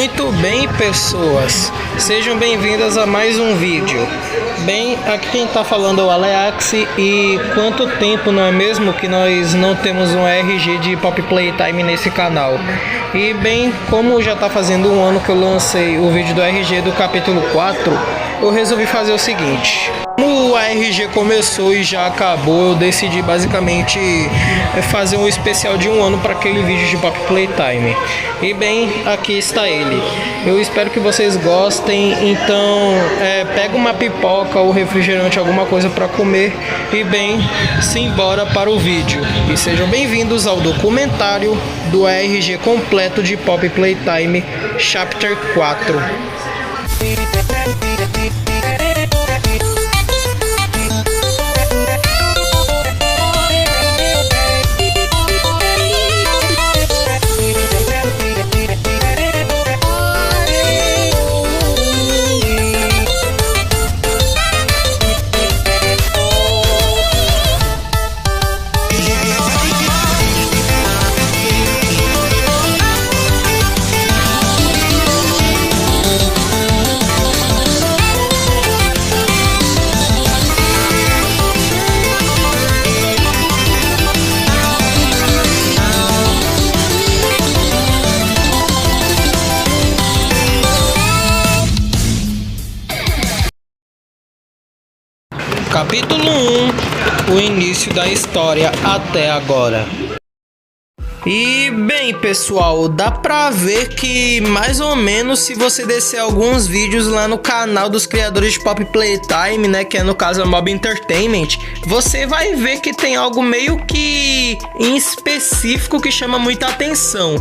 Muito bem, pessoas, sejam bem-vindas a mais um vídeo. Bem, aqui quem tá falando é o Aleax. E quanto tempo, não é mesmo, que nós não temos um RG de Pop Playtime nesse canal. E bem, como já tá fazendo um ano que eu lancei o vídeo do RG do capítulo 4, eu resolvi fazer o seguinte. Como o RG começou e já acabou, eu decidi basicamente fazer um especial de um ano para aquele vídeo de Pop Playtime. E bem, aqui está ele. Eu espero que vocês gostem, então pega uma pipoca ou refrigerante, alguma coisa para comer e bem, simbora para o vídeo. E sejam bem-vindos ao documentário do RG completo de Pop Playtime Chapter 4. Capítulo 1, o início da história até agora. E bem, pessoal, dá pra ver que mais ou menos, se você descer alguns vídeos lá no canal dos criadores de Pop Playtime, né, que é no caso a Mob Entertainment, você vai ver que tem algo meio que em específico que chama muita atenção.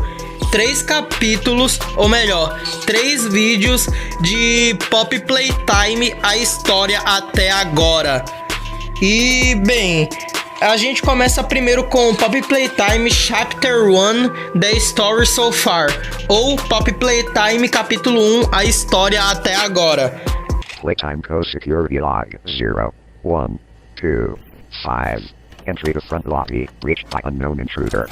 3 capítulos, ou melhor, 3 vídeos de Pop Playtime, a história até agora. E bem, a gente começa primeiro com Pop Playtime Chapter 1, The Story So Far, ou Pop Playtime Capítulo 1, a história até agora. Playtime Co-Security Log 0, 1, 2, 5. Entry to front lobby, reached by unknown intruder.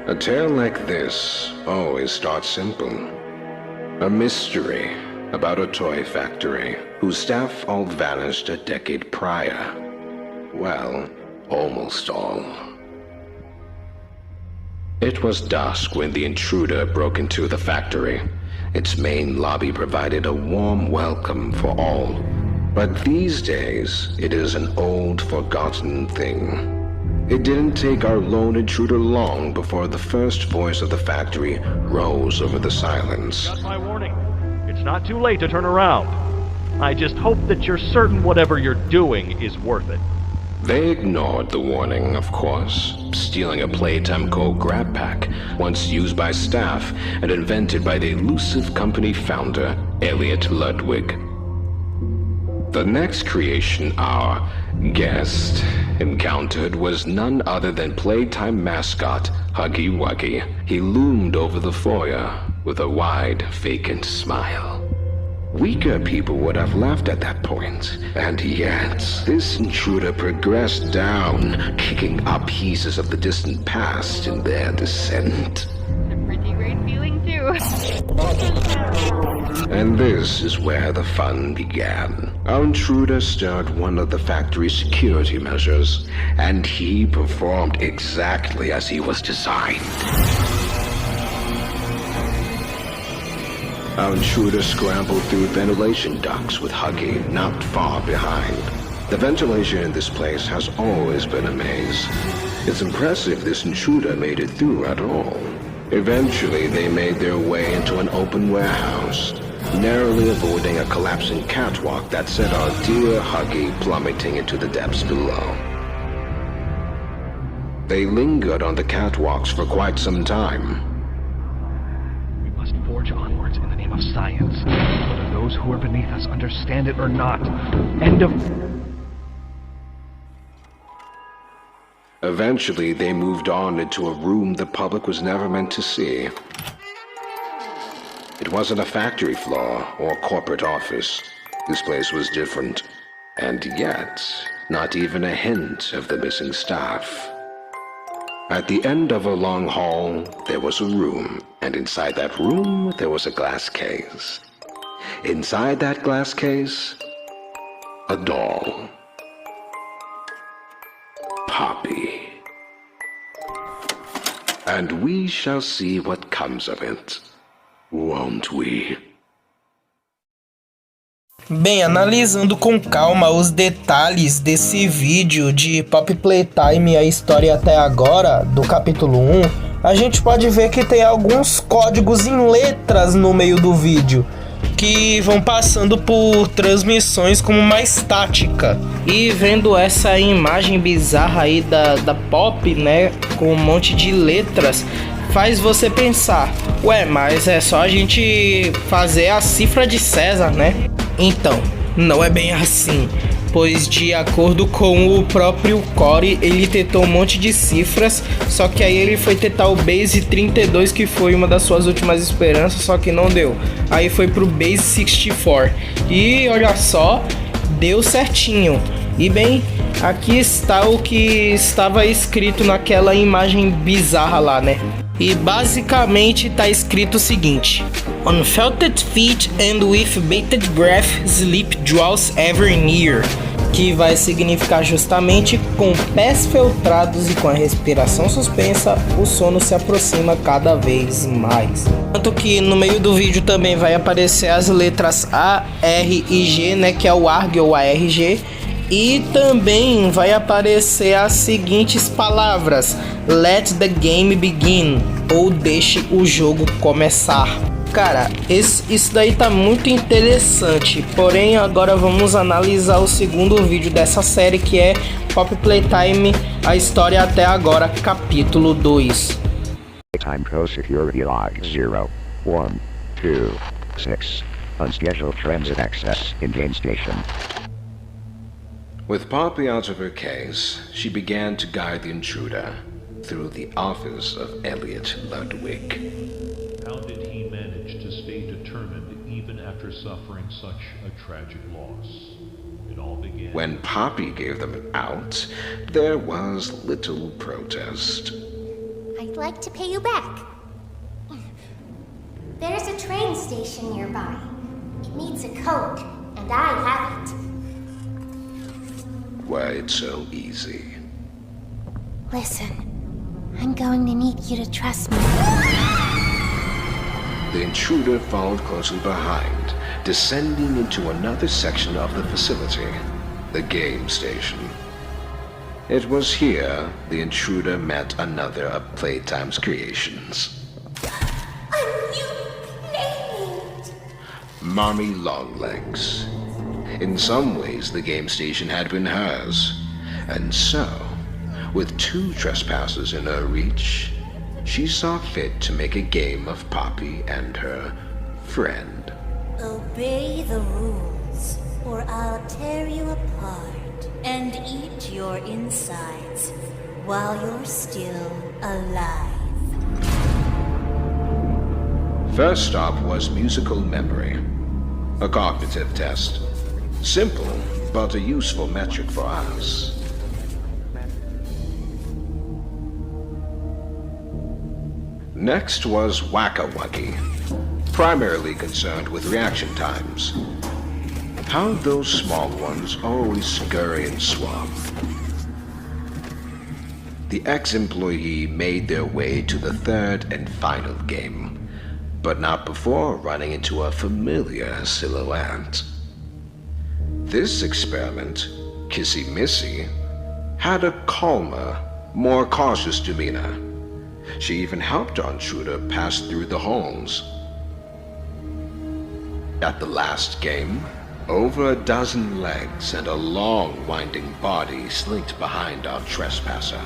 A tale like this always starts simple. A mystery about a toy factory whose staff all vanished a decade prior. Well, almost all. It was dusk when the intruder broke into the factory. Its main lobby provided a warm welcome for all. But these days, it is an old, forgotten thing. It didn't take our lone intruder long before the first voice of the factory rose over the silence. Got my warning. It's not too late to turn around. I just hope that you're certain whatever you're doing is worth it. They ignored the warning, of course, stealing a Playtime Co. grab pack, once used by staff and invented by the elusive company founder, Elliot Ludwig. The next creation our guest encountered was none other than Playtime mascot Huggy Wuggy. He loomed over the foyer with a wide, vacant smile. Weaker people would have laughed at that point, and yet this intruder progressed down, kicking up pieces of the distant past in their descent. A pretty great feeling too. And this is where the fun began. Our intruder stirred one of the factory's security measures, and he performed exactly as he was designed. Our intruder scrambled through ventilation ducts with Huggy not far behind. The ventilation in this place has always been a maze. It's impressive this intruder made it through at all. Eventually, they made their way into an open warehouse, narrowly avoiding a collapsing catwalk that sent our dear Huggy plummeting into the depths below. They lingered on the catwalks for quite some time. We must forge onwards in the name of science, whether those who are beneath us understand it or not. End of... Eventually, they moved on into a room the public was never meant to see. It wasn't a factory floor or corporate office. This place was different. And yet, not even a hint of the missing staff. At the end of a long hall, there was a room, and inside that room, there was a glass case. Inside that glass case, a doll. Poppy. And we shall see what comes of it, won't we? Bem, analisando com calma os detalhes desse vídeo de Poppy Playtime e a história até agora, do capítulo 1, a gente pode ver que tem alguns códigos em letras no meio do vídeo, que vão passando por transmissões como uma estática. E vendo essa imagem bizarra aí da Poppy, né, com um monte de letras, faz você pensar, ué, mas é só a gente fazer a cifra de César, né? Então, não é bem assim, pois de acordo com o próprio Corey, ele tentou um monte de cifras, só que aí ele foi tentar o Base 32, que foi uma das suas últimas esperanças, só que não deu. Aí foi pro Base 64 e olha só, deu certinho. E bem, aqui está o que estava escrito naquela imagem bizarra lá, né? E basicamente tá escrito o seguinte: On felted feet and with bated breath, sleep draws ever near. Que vai significar justamente, com pés feltrados e com a respiração suspensa, o sono se aproxima cada vez mais. Tanto que no meio do vídeo também vai aparecer as letras A, R e G, né, que é o ARG ou ARG. E também vai aparecer as seguintes palavras: Let the game begin, ou deixe o jogo começar. Cara, isso daí tá muito interessante, porém agora vamos analisar o segundo vídeo dessa série, que é Poppy Playtime, a história até agora, capítulo 2. Time Code Security Log 0, 1, 2, 6. Unscheduled transit access in game station. With Poppy out of her case, she began to guide the intruder through the office of Elliot Ludwig. How did he manage to stay determined even after suffering such a tragic loss? It all began When Poppy gave them out, there was little protest. I'd like to pay you back. There's a train station nearby. It needs a code, and I have it. Why, it's so easy. Listen, I'm going to need you to trust me. The intruder followed closely behind, descending into another section of the facility, the game station. It was here the intruder met another of Playtime's creations. A new name! Mommy Longlegs. In some ways, the game station had been hers, and so, with two trespassers in her reach, she saw fit to make a game of Poppy and her friend. Obey the rules, or I'll tear you apart and eat your insides while you're still alive. First stop was musical memory, a cognitive test. Simple, but a useful metric for us. Next was Whack-a-Wuggy, primarily concerned with reaction times. How those small ones always scurry and swap. The ex-employee made their way to the third and final game, but not before running into a familiar silhouette. This experiment, Kissy Missy, had a calmer, more cautious demeanor. She even helped our intruder pass through the halls. At the last game, over a dozen legs and a long winding body slinked behind our trespasser.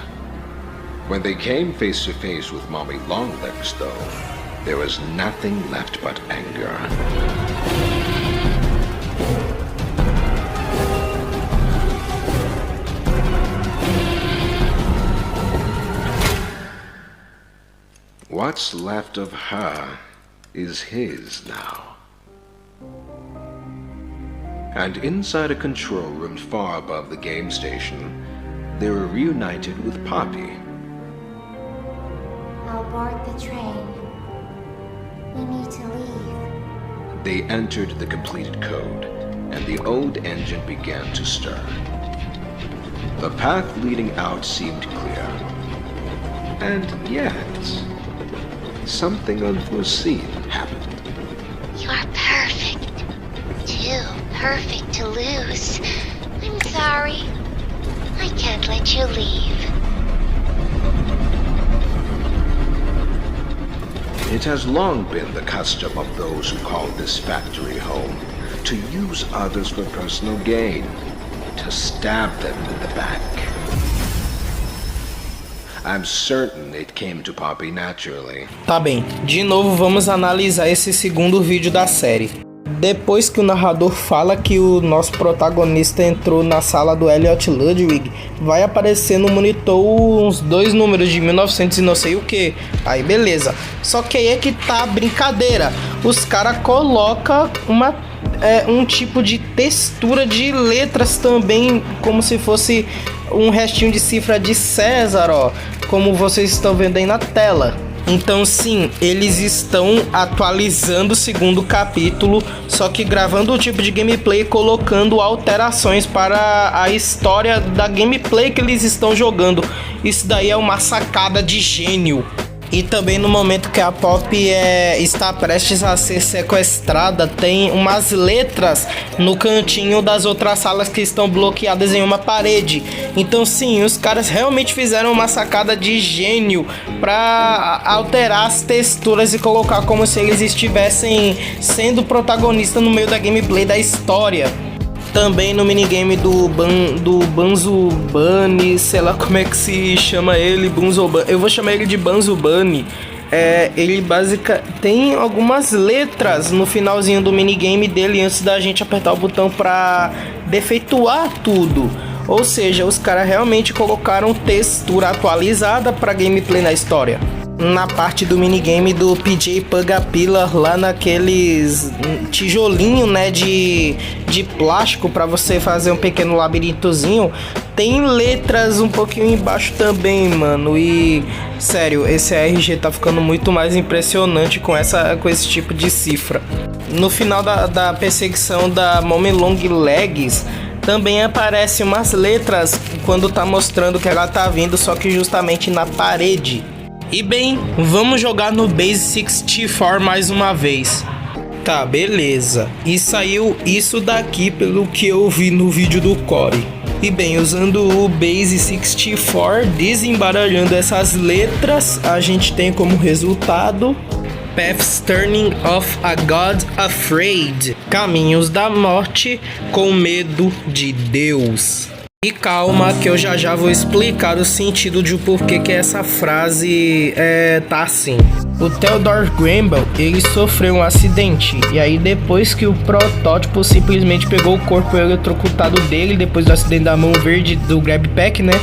When they came face to face with Mommy Longlegs, though, there was nothing left but anger. What's left of her is his now. And inside a control room far above the game station, they were reunited with Poppy. board the train. We need to leave. They entered the completed code, and the old engine began to stir. The path leading out seemed clear. And yet, something unforeseen happened. You're perfect. Too perfect to lose. I'm sorry. I can't let you leave. It has long been the custom of those who call this factory home to use others for personal gain, to stab them in the back. I'm certain it came to Poppy naturally. Tá bem, de novo vamos analisar esse segundo vídeo da série. Depois que o narrador fala que o nosso protagonista entrou na sala do Elliot Ludwig, vai aparecer no monitor uns 2 números de 1900 e não sei o que. Aí beleza. Só que aí é que tá a brincadeira. Os caras colocam um tipo de textura de letras também, como se fosse um restinho de cifra de César, ó, como vocês estão vendo aí na tela. Então sim, eles estão atualizando o segundo capítulo, só que gravando o tipo de gameplay, colocando alterações para a história da gameplay que eles estão jogando. Isso daí é uma sacada de gênio. E também no momento que a Poppy está prestes a ser sequestrada, tem umas letras no cantinho das outras salas que estão bloqueadas em uma parede. Então sim, os caras realmente fizeram uma sacada de gênio para alterar as texturas e colocar como se eles estivessem sendo protagonista no meio da gameplay da história. Também no minigame do Banzo Bunny, sei lá como é que se chama ele, Bunzo Bunny. Eu vou chamar ele de Banzo Bunny. Ele tem algumas letras no finalzinho do minigame dele antes da gente apertar o botão para defeituar tudo. Ou seja, os caras realmente colocaram textura atualizada para gameplay na história. Na parte do minigame do PJ Pugapillar, lá naqueles tijolinho, né, de plástico para você fazer um pequeno labirintozinho, tem letras um pouquinho embaixo também, mano. E sério, esse RG tá ficando muito mais impressionante com esse tipo de cifra. No final da perseguição da Mommy Long Legs, também aparecem umas letras quando tá mostrando que ela tá vindo, só que justamente na parede. E bem, vamos jogar no Base 64 mais uma vez. Tá, beleza. E saiu isso daqui pelo que eu vi no vídeo do Corey. E bem, usando o Base 64, desembaralhando essas letras, a gente tem como resultado Paths Turning of a God Afraid, caminhos da morte com medo de Deus. E calma que eu já vou explicar o sentido de o porquê que essa frase tá assim. O Theodore Gramble, ele sofreu um acidente, e aí depois que o protótipo simplesmente pegou o corpo eletrocutado dele, depois do acidente da mão verde do Grab Pack, né,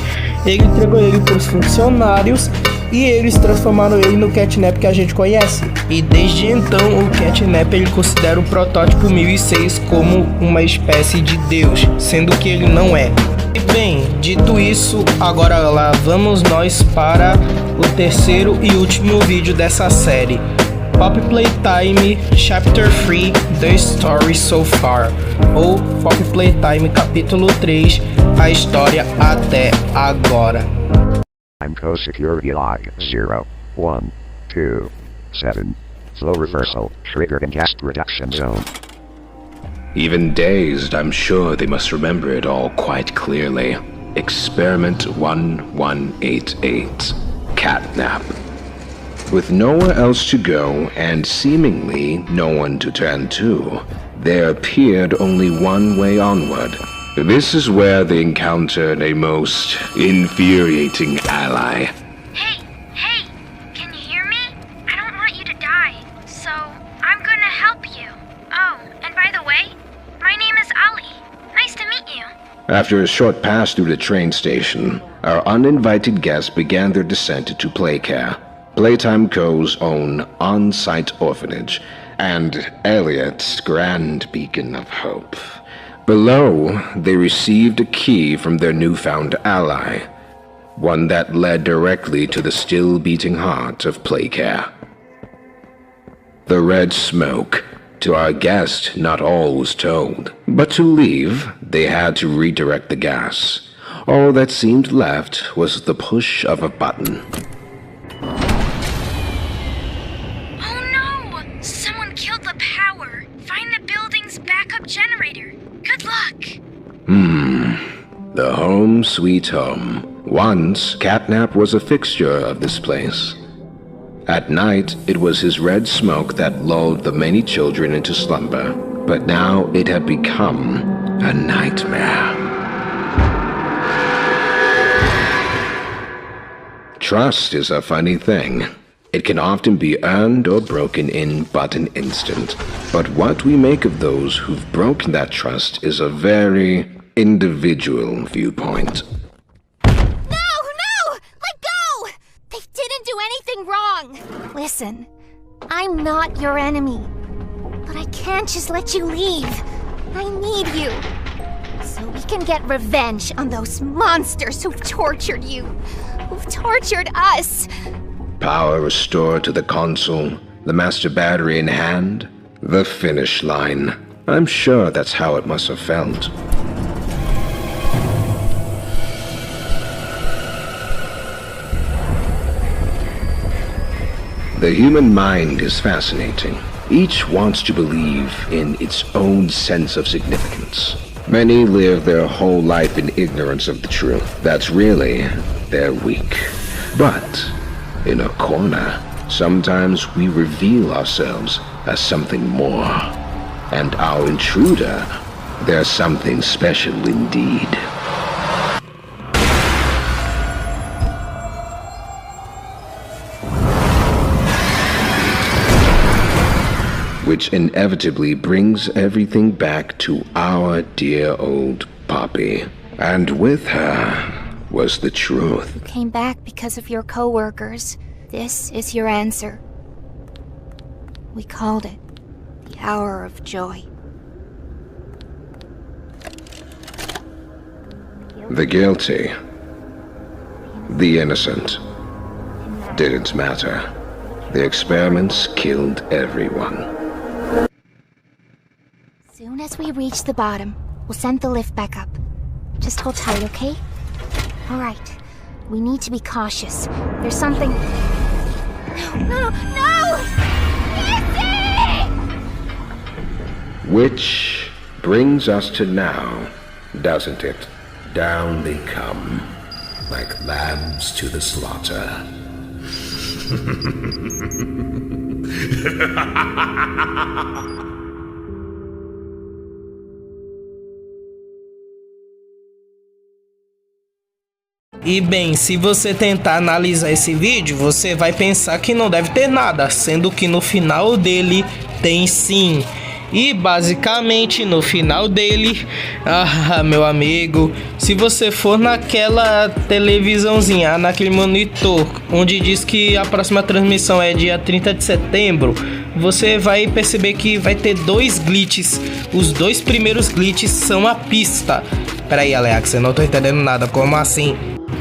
ele entregou ele para os funcionários, e eles transformaram ele no Catnap que a gente conhece. E desde então o Catnap ele considera o protótipo 1006 como uma espécie de Deus, sendo que ele não é. E bem, dito isso, agora lá vamos nós para o terceiro e último vídeo dessa série, Poppy Playtime Chapter 3 The Story So Far, ou Poppy Playtime Capítulo 3 A História Até Agora. Timco Security Log 0127. Flow reversal triggered in gas reduction zone. Even dazed, I'm sure they must remember it all quite clearly. Experiment 1188. Catnap. With nowhere else to go, and seemingly no one to turn to, there appeared only one way onward. This is where they encountered a most infuriating ally. Hey, can you hear me? I don't want you to die, so I'm gonna help you. Oh, and by the way, my name is Ali. Nice to meet you. After a short pass through the train station, our uninvited guests began their descent to Playcare, Playtime Co.'s own on-site orphanage, and Elliot's grand beacon of hope. Below, they received a key from their newfound ally. one that led directly to the still beating heart of Playcare. The red smoke. To our guest, not all was told. But to leave, they had to redirect the gas. All that seemed left was the push of a button. Oh no! Someone killed the power. Find the building's backup generator. Good luck. The home sweet home. Once, Catnap was a fixture of this place. At night, it was his red smoke that lulled the many children into slumber. But now it had become a nightmare. Trust is a funny thing. It can often be earned or broken in but an instant. But what we make of those who've broken that trust is a very individual viewpoint. Wrong. Listen, I'm not your enemy, but I can't just let you leave. I need you, so we can get revenge on those monsters who've tortured you, who've tortured us. Power restored to the console, the master battery in hand, the finish line. I'm sure that's how it must have felt. The human mind is fascinating. Each wants to believe in its own sense of significance. Many live their whole life in ignorance of the truth. That's really their weak. But in a corner, sometimes we reveal ourselves as something more. And our intruder, they're something special indeed. Which inevitably brings everything back to our dear old Poppy. And with her was the truth. You came back because of your co-workers. This is your answer. We called it the Hour of Joy. The guilty, the innocent, didn't matter. The experiments killed everyone. Soon as we reach the bottom, we'll send the lift back up. Just hold tight, okay? All right. We need to be cautious. There's something... No! Nancy! Which brings us to now, doesn't it? Down they come, like lambs to the slaughter. E bem, se você tentar analisar esse vídeo, você vai pensar que não deve ter nada, sendo que no final dele tem sim. E basicamente no final dele, meu amigo, se você for naquela televisãozinha, naquele monitor, onde diz que a próxima transmissão é dia 30 de setembro, você vai perceber que vai ter dois glitches. Os dois primeiros glitches são a pista. Peraí, Alex, eu não tô entendendo nada, como assim?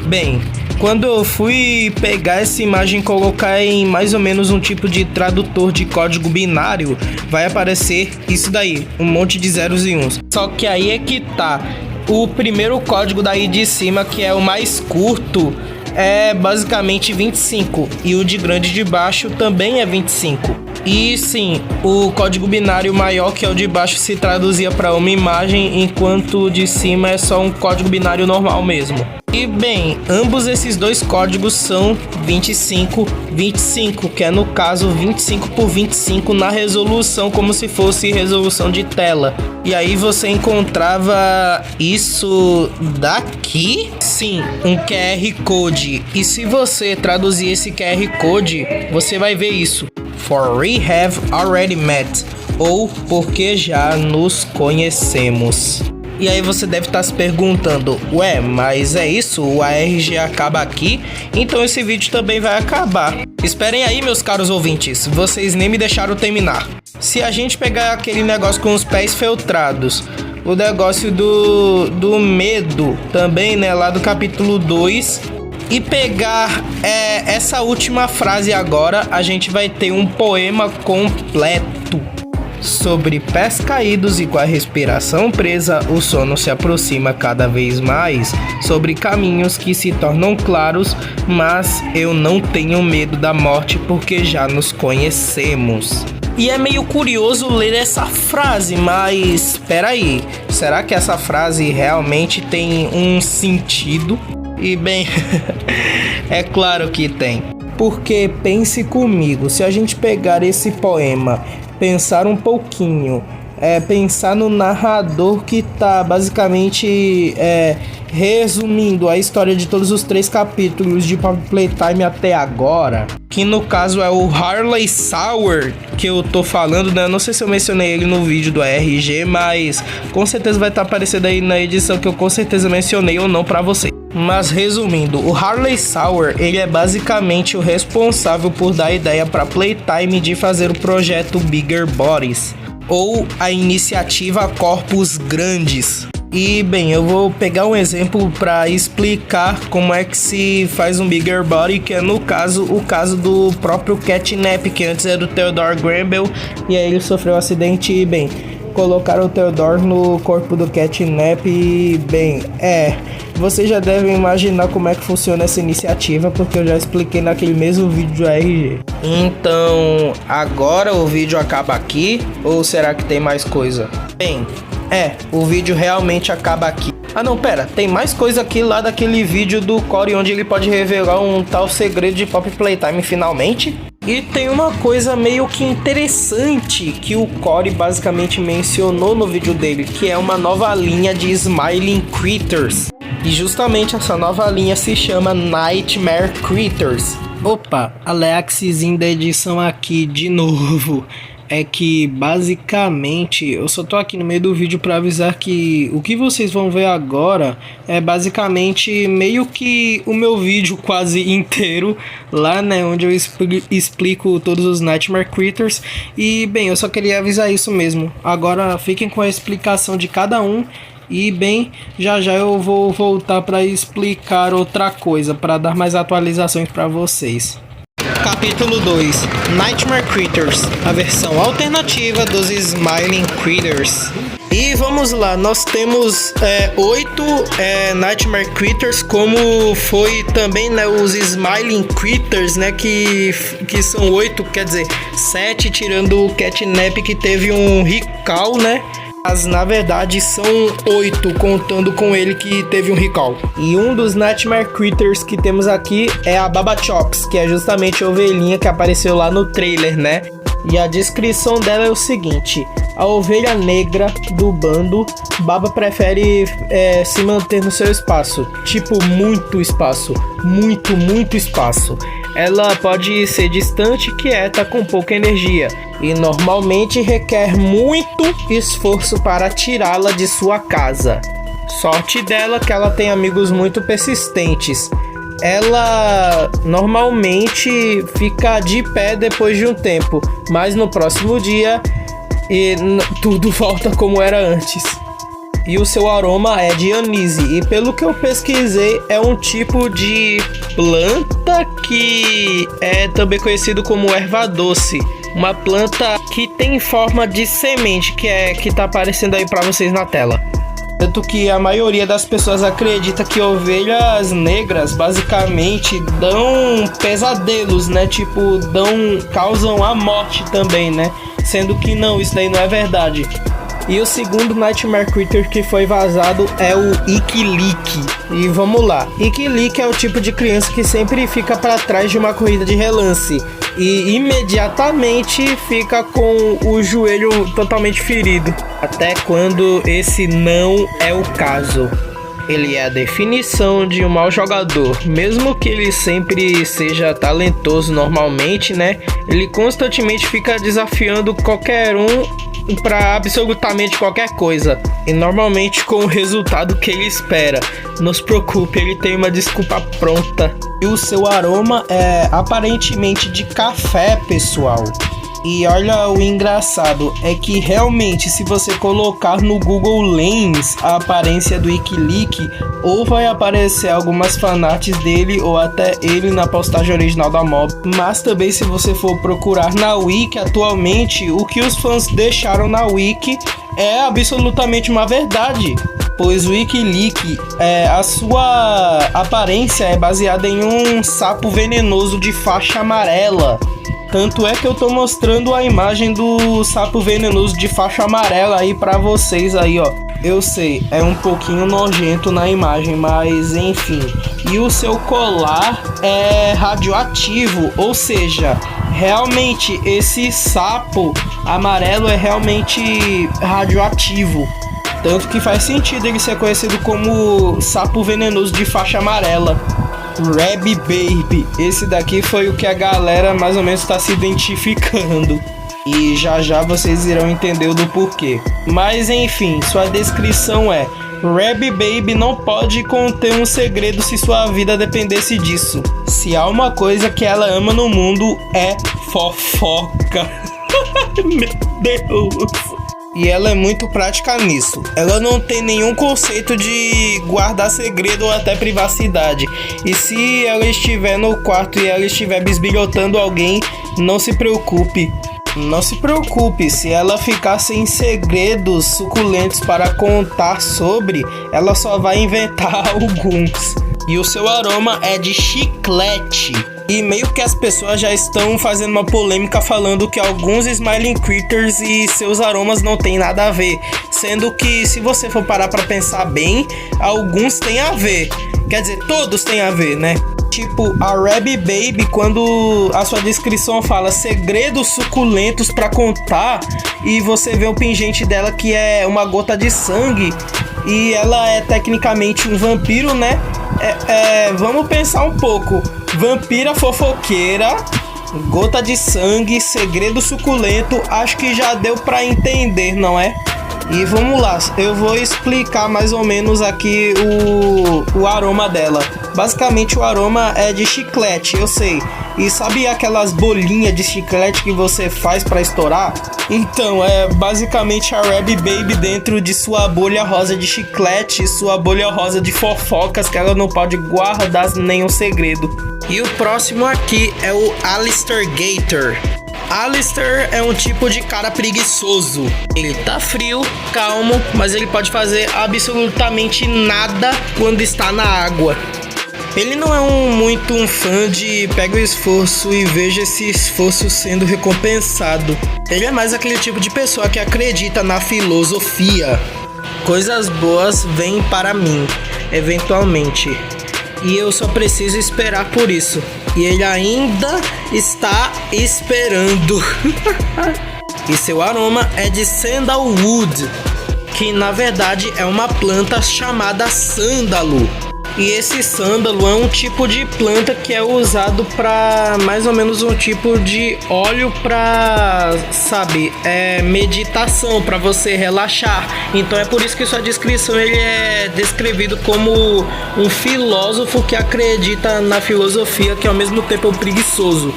Bem, quando eu fui pegar essa imagem e colocar em mais ou menos um tipo de tradutor de código binário, vai aparecer isso daí, um monte de zeros e uns. Só que aí é que tá, o primeiro código daí de cima, que é o mais curto, é basicamente 25, e o de grande de baixo também é 25. E sim, o código binário maior, que é o de baixo, se traduzia para uma imagem, enquanto o de cima é só um código binário normal mesmo. E bem, ambos esses dois códigos são 25, 25, que é no caso 25 por 25 na resolução, como se fosse resolução de tela. E aí você encontrava isso daqui? Sim, um QR Code. E se você traduzir esse QR Code, você vai ver isso. For we have already met, ou porque já nos conhecemos. E aí você deve estar se perguntando, ué, mas é isso? O ARG acaba aqui? Então esse vídeo também vai acabar. Esperem aí, meus caros ouvintes, vocês nem me deixaram terminar. Se a gente pegar aquele negócio com os pés feltrados, o negócio do medo também, né, lá do capítulo 2, e pegar essa última frase agora, a gente vai ter um poema completo. Sobre pés caídos e com a respiração presa, o sono se aproxima cada vez mais. Sobre caminhos que se tornam claros, mas eu não tenho medo da morte porque já nos conhecemos. E é meio curioso ler essa frase, mas espera aí, será que essa frase realmente tem um sentido? E bem, é claro que tem. Porque pense comigo, se a gente pegar esse poema, pensar um pouquinho, pensar no narrador que tá basicamente resumindo a história de todos os 3 capítulos de Poppy Playtime até agora, que no caso é o Harley Sauer que eu tô falando, né? Eu não sei se eu mencionei ele no vídeo do RG, mas com certeza vai estar aparecendo aí na edição que eu com certeza mencionei ou não pra você. Mas resumindo, o Harley Sauer, ele é basicamente o responsável por dar a ideia para Playtime de fazer o projeto Bigger Bodies, ou a iniciativa Corpos Grandes. E bem, eu vou pegar um exemplo para explicar como é que se faz um Bigger Body, que é no caso, o caso do próprio Catnap, que antes era do Theodore Granville, e aí ele sofreu um acidente e bem, colocaram o Theodore no corpo do Catnap e bem, vocês já devem imaginar como é que funciona essa iniciativa, porque eu já expliquei naquele mesmo vídeo do RG. Então, agora o vídeo acaba aqui, ou será que tem mais coisa? Bem, o vídeo realmente acaba aqui. Ah não, pera, tem mais coisa aqui lá daquele vídeo do Corey, onde ele pode revelar um tal segredo de Poppy Playtime finalmente. E tem uma coisa meio que interessante que o Corey basicamente mencionou no vídeo dele, que é uma nova linha de Smiling Critters. E justamente essa nova linha se chama Nightmare Critters. Opa, Alexzinho da edição aqui de novo. É que basicamente eu só tô aqui no meio do vídeo para avisar que o que vocês vão ver agora é basicamente meio que o meu vídeo quase inteiro lá, né, onde eu explico todos os Nightmare Critters. E bem, eu só queria avisar isso mesmo. Agora fiquem com a explicação de cada um. E bem, já eu vou voltar para explicar outra coisa, para dar mais atualizações para vocês. Capítulo 2, Nightmare Critters, a versão alternativa dos Smiling Critters. E vamos lá, nós temos 8 Nightmare Critters, como foi também, né, os Smiling Critters, né, que são 8, quer dizer, 7 tirando o Catnap que teve um recall, né? Mas na verdade são 8, contando com ele que teve um recall. E um dos Nightmare Critters que temos aqui é a Baba Chops, que é justamente a ovelhinha que apareceu lá no trailer, né? E a descrição dela é o seguinte: a ovelha negra do bando, Baba prefere se manter no seu espaço. Tipo, muito espaço. Muito espaço. Ela pode ser distante, quieta, com pouca energia. E normalmente requer muito esforço para tirá-la de sua casa. Sorte dela que ela tem amigos muito persistentes. Ela normalmente fica de pé depois de um tempo, mas no próximo dia tudo volta como era antes. E o seu aroma é de anise, e pelo que eu pesquisei é um tipo de planta que é também conhecido como erva doce. Uma planta que tem forma de semente, que tá aparecendo aí pra vocês na tela. Tanto que a maioria das pessoas acredita que ovelhas negras basicamente dão pesadelos, né? Tipo, causam a morte também, né? Sendo que não, isso daí não é verdade. E o segundo Nightmare Critter que foi vazado é o Ikilik. E vamos lá. Ikilik é o tipo de criança que sempre fica para trás de uma corrida de relance e imediatamente fica com o joelho totalmente ferido. Até quando esse não é o caso. Ele é a definição de um mau jogador. Mesmo que ele sempre seja talentoso normalmente, né? Ele constantemente fica desafiando qualquer um para absolutamente qualquer coisa, e normalmente com o resultado que ele espera. Não se preocupe, ele tem uma desculpa pronta. E o seu aroma é aparentemente de café, pessoal. E olha, o engraçado é que realmente, se você colocar no Google Lens a aparência do Wikileaks, ou vai aparecer algumas fanarts dele ou até ele na postagem original da mob. Mas também, se você for procurar na Wiki atualmente, o que os fãs deixaram na Wiki é absolutamente uma verdade, pois o Wikileaks, a sua aparência é baseada em um sapo venenoso de faixa amarela. Tanto é que eu tô mostrando a imagem do sapo venenoso de faixa amarela aí pra vocês aí, ó. Eu sei, é um pouquinho nojento na imagem, mas enfim. E o seu colar é radioativo, ou seja, realmente esse sapo amarelo é realmente radioativo. Tanto que faz sentido ele ser conhecido como sapo venenoso de faixa amarela. Rabbit Baby, esse daqui foi o que a galera mais ou menos está se identificando. E já já vocês irão entender do porquê. Mas enfim, sua descrição é: Rabbit Baby não pode conter um segredo se sua vida dependesse disso. Se há uma coisa que ela ama no mundo é fofoca. Meu Deus. E ela é muito prática nisso. Ela não tem nenhum conceito de guardar segredo ou até privacidade. E se ela estiver no quarto e ela estiver bisbilhotando alguém, não se preocupe. Não se preocupe, se ela ficar sem segredos suculentos para contar sobre, ela só vai inventar alguns. E o seu aroma é de chiclete. E meio que as pessoas já estão fazendo uma polêmica falando que alguns Smiling Critters e seus aromas não tem nada a ver. Sendo que, se você for parar pra pensar bem, alguns têm a ver. Quer dizer, todos têm a ver, né? Tipo, a Rabbit Baby, quando a sua descrição fala segredos suculentos pra contar, e você vê o pingente dela que é uma gota de sangue, e ela é tecnicamente um vampiro, né? Vamos pensar um pouco. Vampira fofoqueira, gota de sangue, segredo suculento, acho que já deu pra entender, não é? E vamos lá, eu vou explicar mais ou menos aqui o aroma dela. Basicamente o aroma é de chiclete, eu sei. E sabe aquelas bolinhas de chiclete que você faz pra estourar? Então, é basicamente a Rabbit Baby dentro de sua bolha rosa de chiclete, sua bolha rosa de fofocas que ela não pode guardar nenhum segredo. E o próximo aqui é o Alistair Gator. Alistair é um tipo de cara preguiçoso. Ele tá frio, calmo, mas ele pode fazer absolutamente nada quando está na água. Ele não é muito um fã de pega o esforço e veja esse esforço sendo recompensado. Ele é mais aquele tipo de pessoa que acredita na filosofia. Coisas boas vêm para mim, eventualmente. E eu só preciso esperar por isso. E ele ainda está esperando. E seu aroma é de sandalwood, que na verdade é uma planta chamada sândalo. E esse sândalo é um tipo de planta que é usado para mais ou menos um tipo de óleo para, sabe, meditação, para você relaxar. Então é por isso que sua descrição ele é descrevido como um filósofo que acredita na filosofia, que ao mesmo tempo é um preguiçoso.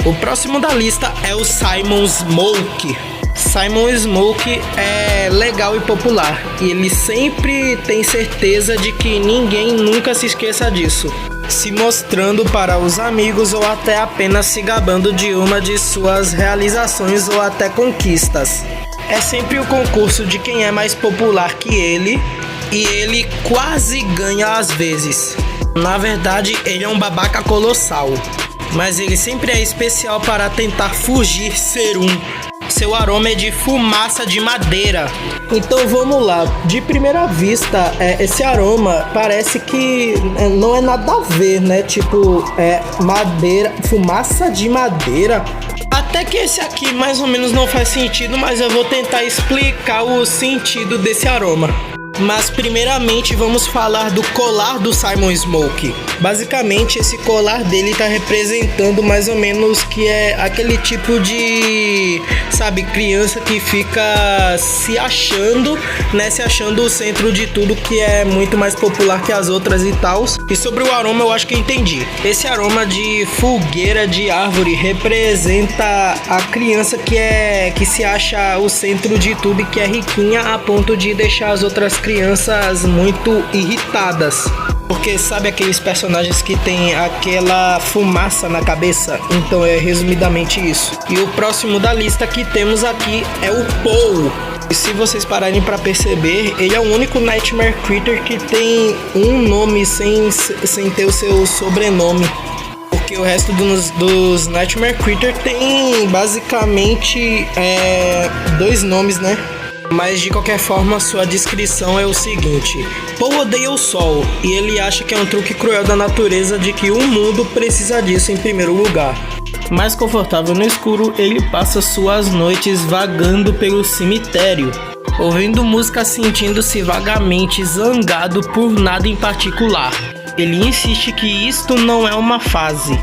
O próximo da lista é o Simon Smoke. Simon Smoke é legal e popular, e ele sempre tem certeza de que ninguém nunca se esqueça disso, se mostrando para os amigos ou até apenas se gabando de uma de suas realizações ou até conquistas. É sempre o concurso de quem é mais popular que ele, e ele quase ganha às vezes. Na verdade, ele é um babaca colossal, mas ele sempre é especial para tentar fugir ser um. Seu aroma é de fumaça de madeira. Então vamos lá. De primeira vista, esse aroma parece que não é nada a ver, né? Tipo, madeira, fumaça de madeira. Até que esse aqui mais ou menos não faz sentido, mas eu vou tentar explicar o sentido desse aroma. Mas primeiramente vamos falar do colar do Simon Smoke. Basicamente esse colar dele tá representando mais ou menos que é aquele tipo de, sabe, criança que fica se achando, né, se achando o centro de tudo, que é muito mais popular que as outras e tal. E sobre o aroma eu acho que entendi. Esse aroma de fogueira de árvore representa a criança que se acha o centro de tudo e que é riquinha a ponto de deixar as outras crianças muito irritadas. Porque sabe aqueles personagens que tem aquela fumaça na cabeça? Então é resumidamente isso. E o próximo da lista que temos aqui é o Paul. E se vocês pararem pra perceber, ele é o único Nightmare Creature que tem um nome sem ter o seu sobrenome. Porque o resto dos Nightmare Creature tem basicamente 2 nomes, né? Mas de qualquer forma, sua descrição é o seguinte: Paul odeia o sol e ele acha que é um truque cruel da natureza de que o mundo precisa disso em primeiro lugar. Mais confortável no escuro, ele passa suas noites vagando pelo cemitério, ouvindo música, sentindo-se vagamente zangado por nada em particular. Ele insiste que isto não é uma fase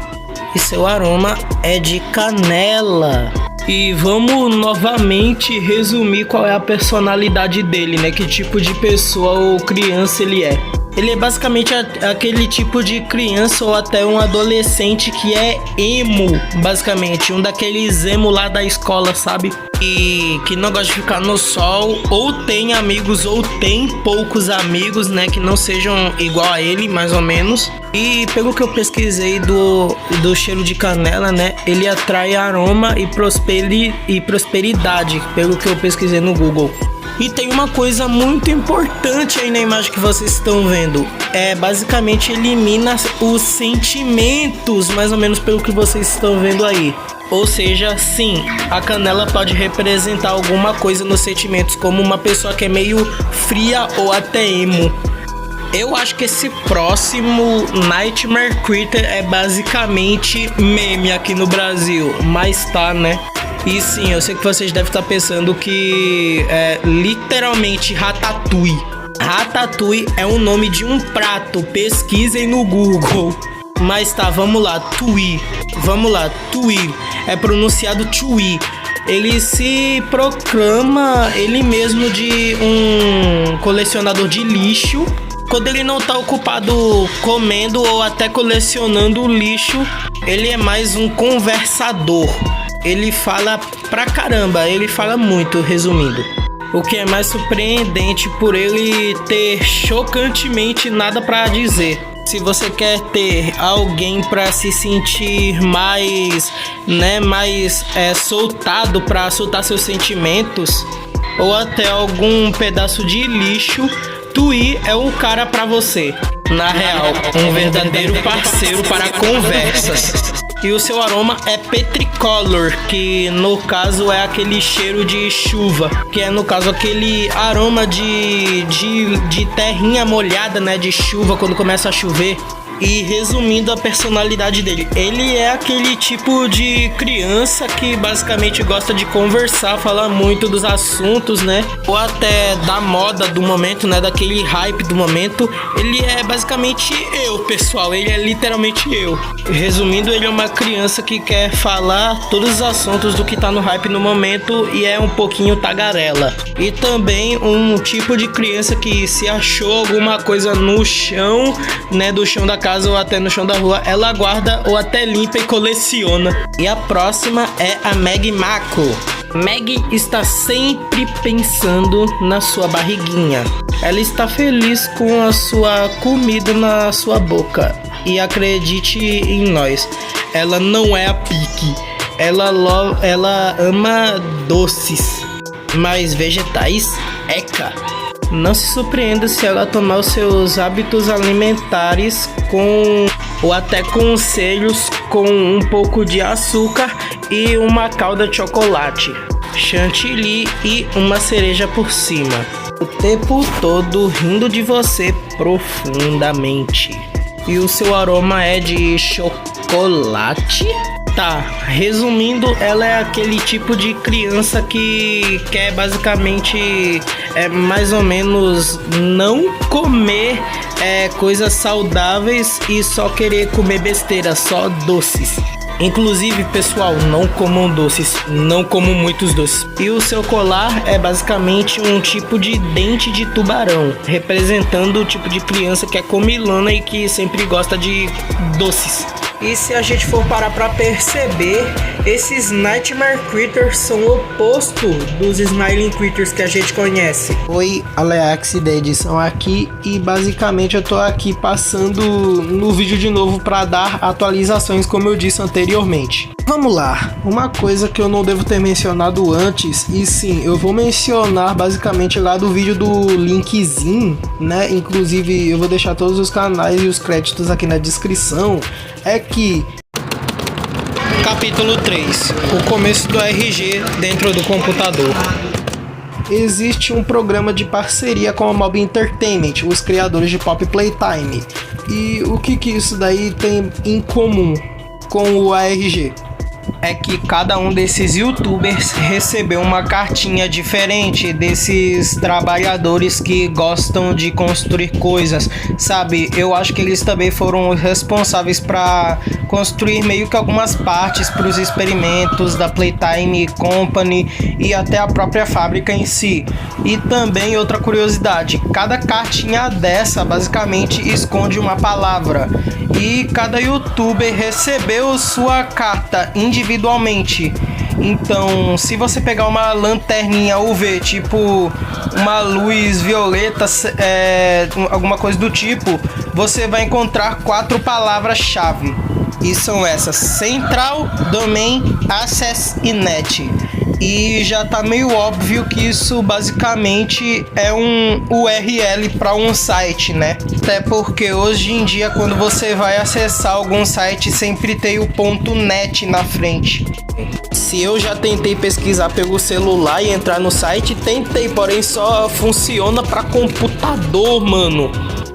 e seu aroma é de canela. E vamos novamente resumir qual é a personalidade dele, né? Que tipo de pessoa ou criança ele é. Ele é basicamente aquele tipo de criança ou até um adolescente que é emo, basicamente. Um daqueles emo lá da escola, sabe? E que não gosta de ficar no sol, ou tem amigos ou tem poucos amigos, né? Que não sejam igual a ele, mais ou menos. E pelo que eu pesquisei do cheiro de canela, né? Ele atrai aroma e prosperidade, pelo que eu pesquisei no Google. E tem uma coisa muito importante aí na imagem que vocês estão vendo. Basicamente elimina os sentimentos, mais ou menos pelo que vocês estão vendo aí. Ou seja, sim, a canela pode representar alguma coisa nos sentimentos, como uma pessoa que é meio fria ou até emo. Eu acho que esse próximo Nightmare Creature é basicamente meme aqui no Brasil, mas tá, né? E sim, eu sei que vocês devem estar pensando que é literalmente Ratatouille. Ratatouille é o nome de um prato, pesquisem no Google. Mas tá, vamos lá, Tui. Vamos lá, Tui. É pronunciado Tui. Ele se proclama ele mesmo de um colecionador de lixo. Quando ele não tá ocupado comendo ou até colecionando lixo, ele é mais um conversador. Ele fala pra caramba, ele fala muito, resumindo. O que é mais surpreendente por ele ter chocantemente nada pra dizer. Se você quer ter alguém pra se sentir mais, né, soltado, pra soltar seus sentimentos, ou até algum pedaço de lixo, Tui é o cara pra você. Na real, um verdadeiro parceiro para conversas. E o seu aroma é petricolor, que no caso é aquele cheiro de chuva, que é no caso aquele aroma de terrinha molhada, né, de chuva quando começa a chover. E resumindo a personalidade dele, ele é aquele tipo de criança que basicamente gosta de conversar, falar muito dos assuntos, né? Ou até da moda do momento, né? Daquele hype do momento. Ele é basicamente eu, pessoal. Ele é literalmente eu. Resumindo, ele é uma criança que quer falar todos os assuntos do que tá no hype no momento e é um pouquinho tagarela. E também um tipo de criança que se achou alguma coisa no chão, né? Do chão da casa ou até no chão da rua, ela guarda ou até limpa e coleciona. E a próxima é a Meg Mako. Meg está sempre pensando na sua barriguinha. Ela está feliz com a sua comida na sua boca. E acredite em nós, ela não é a pique. Ela ama doces, mas vegetais, eca. Não se surpreenda se ela tomar os seus hábitos alimentares com ou até conselhos com um pouco de açúcar e uma calda de chocolate, chantilly e uma cereja por cima. O tempo todo rindo de você profundamente. E o seu aroma é de chocolate? Tá, resumindo, ela é aquele tipo de criança que quer basicamente mais ou menos não comer coisas saudáveis e só querer comer besteira, só doces. Inclusive, pessoal, não comam doces, não comam muitos doces. E o seu colar é basicamente um tipo de dente de tubarão, representando o tipo de criança que é comilona e que sempre gosta de doces. E se a gente for parar pra perceber, esses Nightmare Critters são o oposto dos Smiling Critters que a gente conhece. Oi, Aleax da edição aqui, e basicamente eu tô aqui passando no vídeo de novo pra dar atualizações, como eu disse anteriormente. Vamos lá, uma coisa que eu não devo ter mencionado antes, e sim, eu vou mencionar basicamente lá do vídeo do linkzinho, né? Inclusive eu vou deixar todos os canais e os créditos aqui na descrição. É que capítulo 3, o começo do RG dentro do computador. Existe um programa de parceria com a Mob Entertainment, os criadores de Pop Playtime. E o que isso daí tem em comum com o ARG? É que cada um desses youtubers recebeu uma cartinha diferente desses trabalhadores que gostam de construir coisas, sabe? Eu acho que eles também foram responsáveis para construir meio que algumas partes para os experimentos da Playtime Company e até a própria fábrica em si. E também outra curiosidade, cada cartinha dessa basicamente esconde uma palavra, e cada youtuber recebeu sua carta individualmente. Então, se você pegar uma lanterninha UV, tipo uma luz violeta, alguma coisa do tipo, você vai encontrar 4 palavras-chave. E são essas: Central, Domain, Access e Net. E já tá meio óbvio que isso basicamente é um URL para um site, né? Até porque hoje em dia, quando você vai acessar algum site, sempre tem o .net na frente. Se eu já tentei pesquisar pelo celular e entrar no site, tentei, porém só funciona para computador, mano.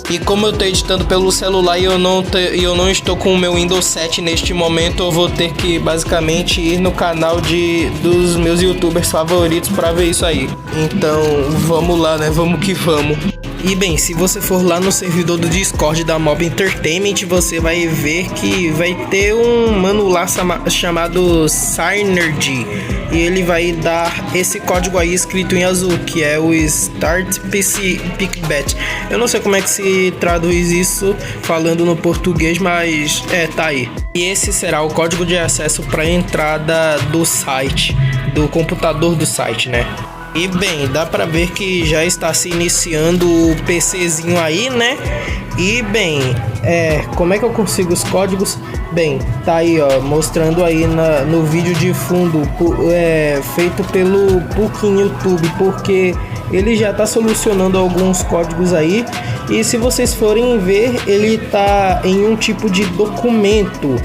E como eu tô editando pelo celular e eu não estou com o meu Windows 7 neste momento, eu vou ter que basicamente ir no canal dos meus youtubers favoritos para ver isso aí. Então vamos lá, né? Vamos que vamos. E bem, se você for lá no servidor do Discord da Mob Entertainment, você vai ver que vai ter um mano lá chamado Synergy, e ele vai dar esse código aí escrito em azul, que é o Start PC Pickbet. Eu não sei como é que se traduz isso falando no português, mas tá aí. E esse será o código de acesso para a entrada do site, do computador do site, né? E bem, dá pra ver que já está se iniciando o PCzinho aí, né? E bem, como é que eu consigo os códigos? Bem, tá aí, ó, mostrando aí no vídeo de fundo, feito pelo Pukin YouTube, porque ele já tá solucionando alguns códigos aí. E se vocês forem ver, ele tá em um tipo de documento.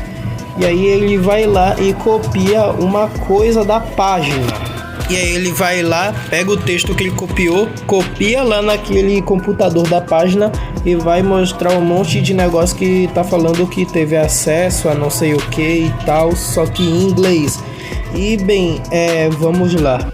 E aí ele vai lá e copia uma coisa da página. E aí ele vai lá, pega o texto que ele copiou, copia lá naquele computador da página e vai mostrar um monte de negócio que tá falando que teve acesso a não sei o que e tal, só que em inglês. E bem, vamos lá.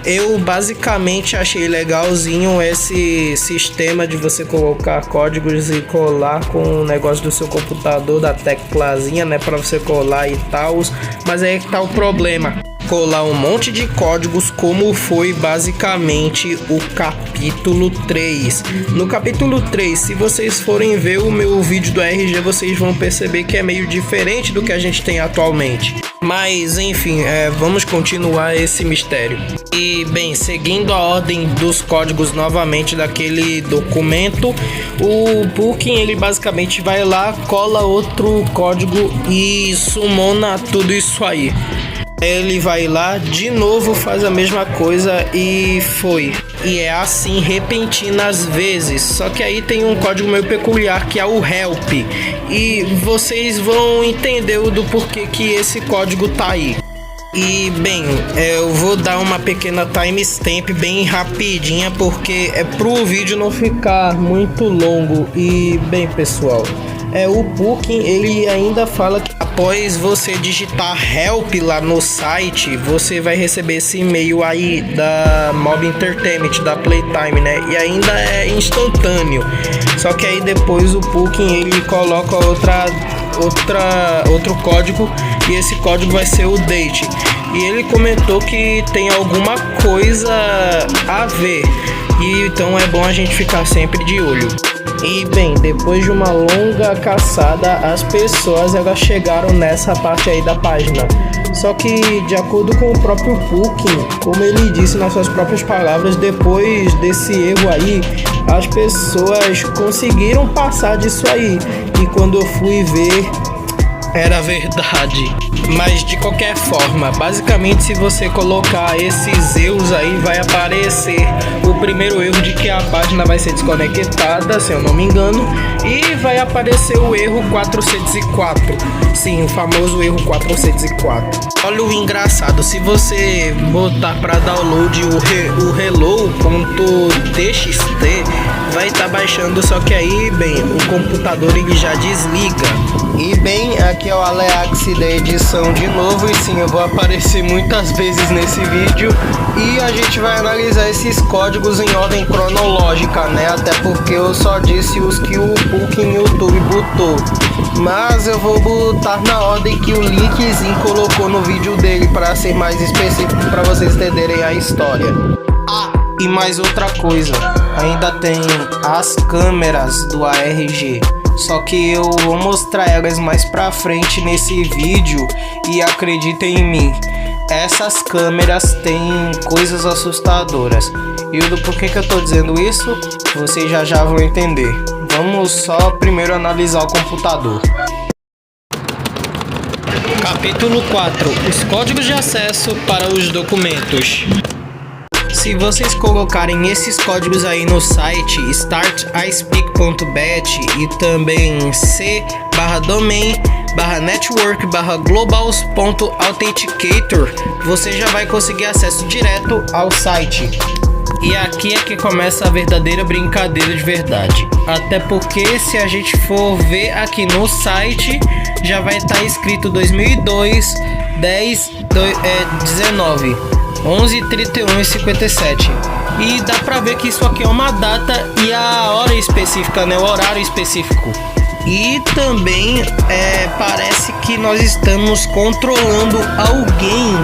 Eu basicamente achei legalzinho esse sistema de você colocar códigos e colar com o negócio do seu computador, da teclazinha, né, para você colar e tal. Mas aí é que tá o problema: colar um monte de códigos, como foi basicamente o capítulo 3. No capítulo 3, se vocês forem ver o meu vídeo do RG, vocês vão perceber que é meio diferente do que a gente tem atualmente. Mas enfim, vamos continuar esse mistério. E bem, seguindo a ordem dos códigos novamente daquele documento, o Pukin ele basicamente vai lá, cola outro código e sumona tudo isso aí. Ele vai lá, de novo faz a mesma coisa e foi. E é assim repentinas vezes. Só que aí tem um código meio peculiar que é o help. E vocês vão entender do porquê que esse código tá aí. E bem, eu vou dar uma pequena timestamp bem rapidinha, porque é pro vídeo não ficar muito longo. E bem, pessoal, o Pukin ele ainda fala que a após você digitar help lá no site, você vai receber esse e-mail aí da Mob Entertainment, da Playtime, né? E ainda é instantâneo. Só que aí depois o Pukin ele coloca outro código, e esse código vai ser o date. E ele comentou que tem alguma coisa a ver, e então é bom a gente ficar sempre de olho. E bem, depois de uma longa caçada, as pessoas elas chegaram nessa parte aí da página. Só que, de acordo com o próprio Pukin, como ele disse nas suas próprias palavras, depois desse erro aí, as pessoas conseguiram passar disso aí. E quando eu fui ver, era verdade. Mas de qualquer forma, basicamente, se você colocar esses erros aí, vai aparecer o primeiro erro de que a página vai ser desconectada, se eu não me engano, e vai aparecer o erro 404. Sim, o famoso erro 404. Olha o engraçado, se você botar para download o hello.txt, vai estar baixando, só que aí, bem, o computador ele já desliga. E bem, aqui é o Aleax da edição de novo, e sim, eu vou aparecer muitas vezes nesse vídeo, e a gente vai analisar esses códigos em ordem cronológica, né? Até porque eu só disse os que o Pukin YouTube botou, mas eu vou botar na ordem que o linkzinho colocou no vídeo dele para ser mais específico, para vocês entenderem a história. Ah, e mais outra coisa, ainda tem as câmeras do ARG. Só que eu vou mostrar elas mais pra frente nesse vídeo, e acreditem em mim, essas câmeras têm coisas assustadoras. E do porquê que eu tô dizendo isso, vocês já vão entender. Vamos só primeiro analisar o computador. Capítulo 4. Os códigos de acesso para os documentos. Se vocês colocarem esses códigos aí no site startispeak.bet e também c/domain/network/globals.authenticator, você já vai conseguir acesso direto ao site. E aqui é que começa a verdadeira brincadeira de verdade. Até porque se a gente for ver aqui no site, já vai estar escrito 2002 10 19 11 31 e 57. E dá pra ver que isso aqui é uma data e a hora específica, né? O horário específico. E também parece que nós estamos controlando alguém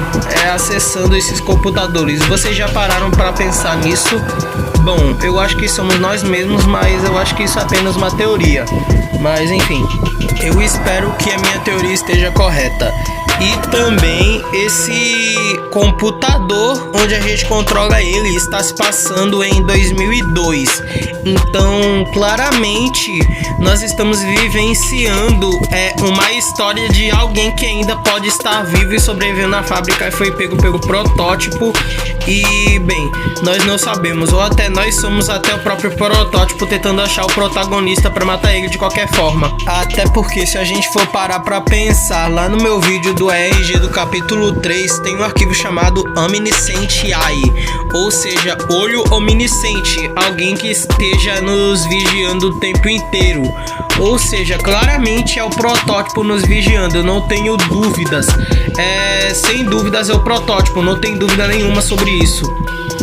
acessando esses computadores. Vocês já pararam para pensar nisso? Bom, eu acho que somos nós mesmos, mas eu acho que isso é apenas uma teoria. Mas enfim, eu espero que a minha teoria esteja correta. E também esse computador onde a gente controla ele está se passando em 2002. Então, claramente, nós estamos vivenciando uma história de alguém que ainda pode estar vivo e sobreviveu na fábrica e foi pego pelo protótipo. E, bem, nós não sabemos, ou até nós somos até o próprio protótipo tentando achar o protagonista para matar ele de qualquer forma. Até porque se a gente for parar para pensar, lá no meu vídeo do RG do capítulo 3 tem um arquivo chamado Omniscient Eye, ou seja, olho omnisciente, alguém que esteja nos vigiando o tempo inteiro. Ou seja, claramente é o protótipo nos vigiando, eu não tenho dúvidas. Sem dúvidas é o protótipo, não tem dúvida nenhuma sobre isso.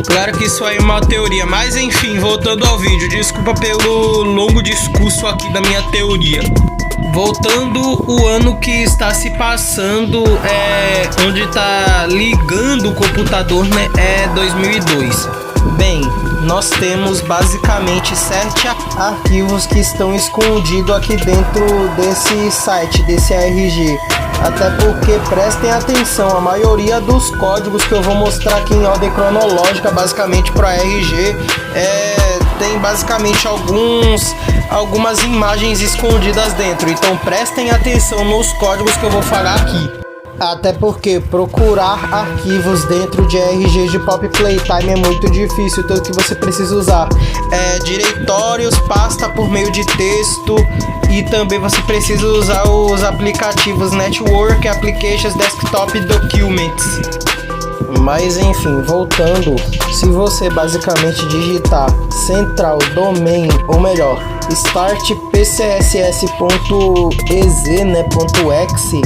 Claro que isso aí é uma teoria, mas enfim, voltando ao vídeo, desculpa pelo longo discurso aqui da minha teoria. Voltando, o ano que está se passando, onde está ligando o computador, né, é 2002. Bem, nós temos basicamente 7 arquivos que estão escondidos aqui dentro desse site, desse ARG. Até porque, prestem atenção, a maioria dos códigos que eu vou mostrar aqui em ordem cronológica, basicamente para ARG, tem basicamente algumas imagens escondidas dentro. Então prestem atenção nos códigos que eu vou falar aqui. Até porque procurar arquivos dentro de RG de Pop Playtime é muito difícil, tanto que você precisa usar diretórios, pasta por meio de texto, e também você precisa usar os aplicativos Network, Applications, Desktop e Documents. Mas enfim, voltando, se você basicamente digitar central domain, ou melhor, startpcss.ez, né, .exe,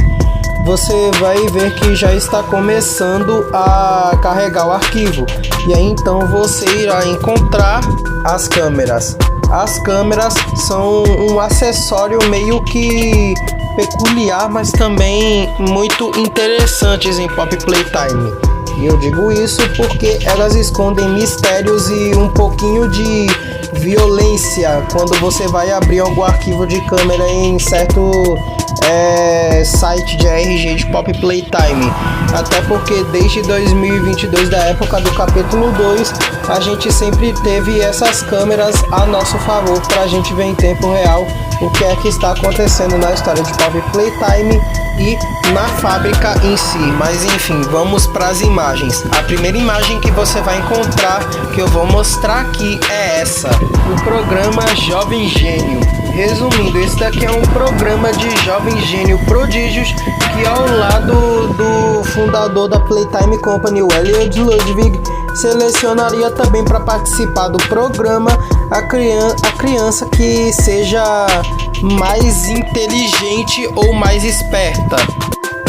você vai ver que já está começando a carregar o arquivo. E aí então você irá encontrar as câmeras. As câmeras são um acessório meio que peculiar, mas também muito interessantes em Poppy Playtime. E eu digo isso porque elas escondem mistérios e um pouquinho de violência quando você vai abrir algum arquivo de câmera em certo site de RG de Poppy Playtime. Até porque desde 2022, da época do capítulo 2, a gente sempre teve essas câmeras a nosso favor para a gente ver em tempo real o que é que está acontecendo na história de Poppy Playtime e na fábrica em si. Mas enfim, vamos para as imagens. A primeira imagem que você vai encontrar, que eu vou mostrar aqui, é essa: o programa Jovem Gênio. Resumindo, esse daqui é um programa de Jovem Gênio Prodígios que, ao lado do fundador da Playtime Company, o Elliot Ludwig, selecionaria também para participar do programa a criança que seja mais inteligente ou mais esperta,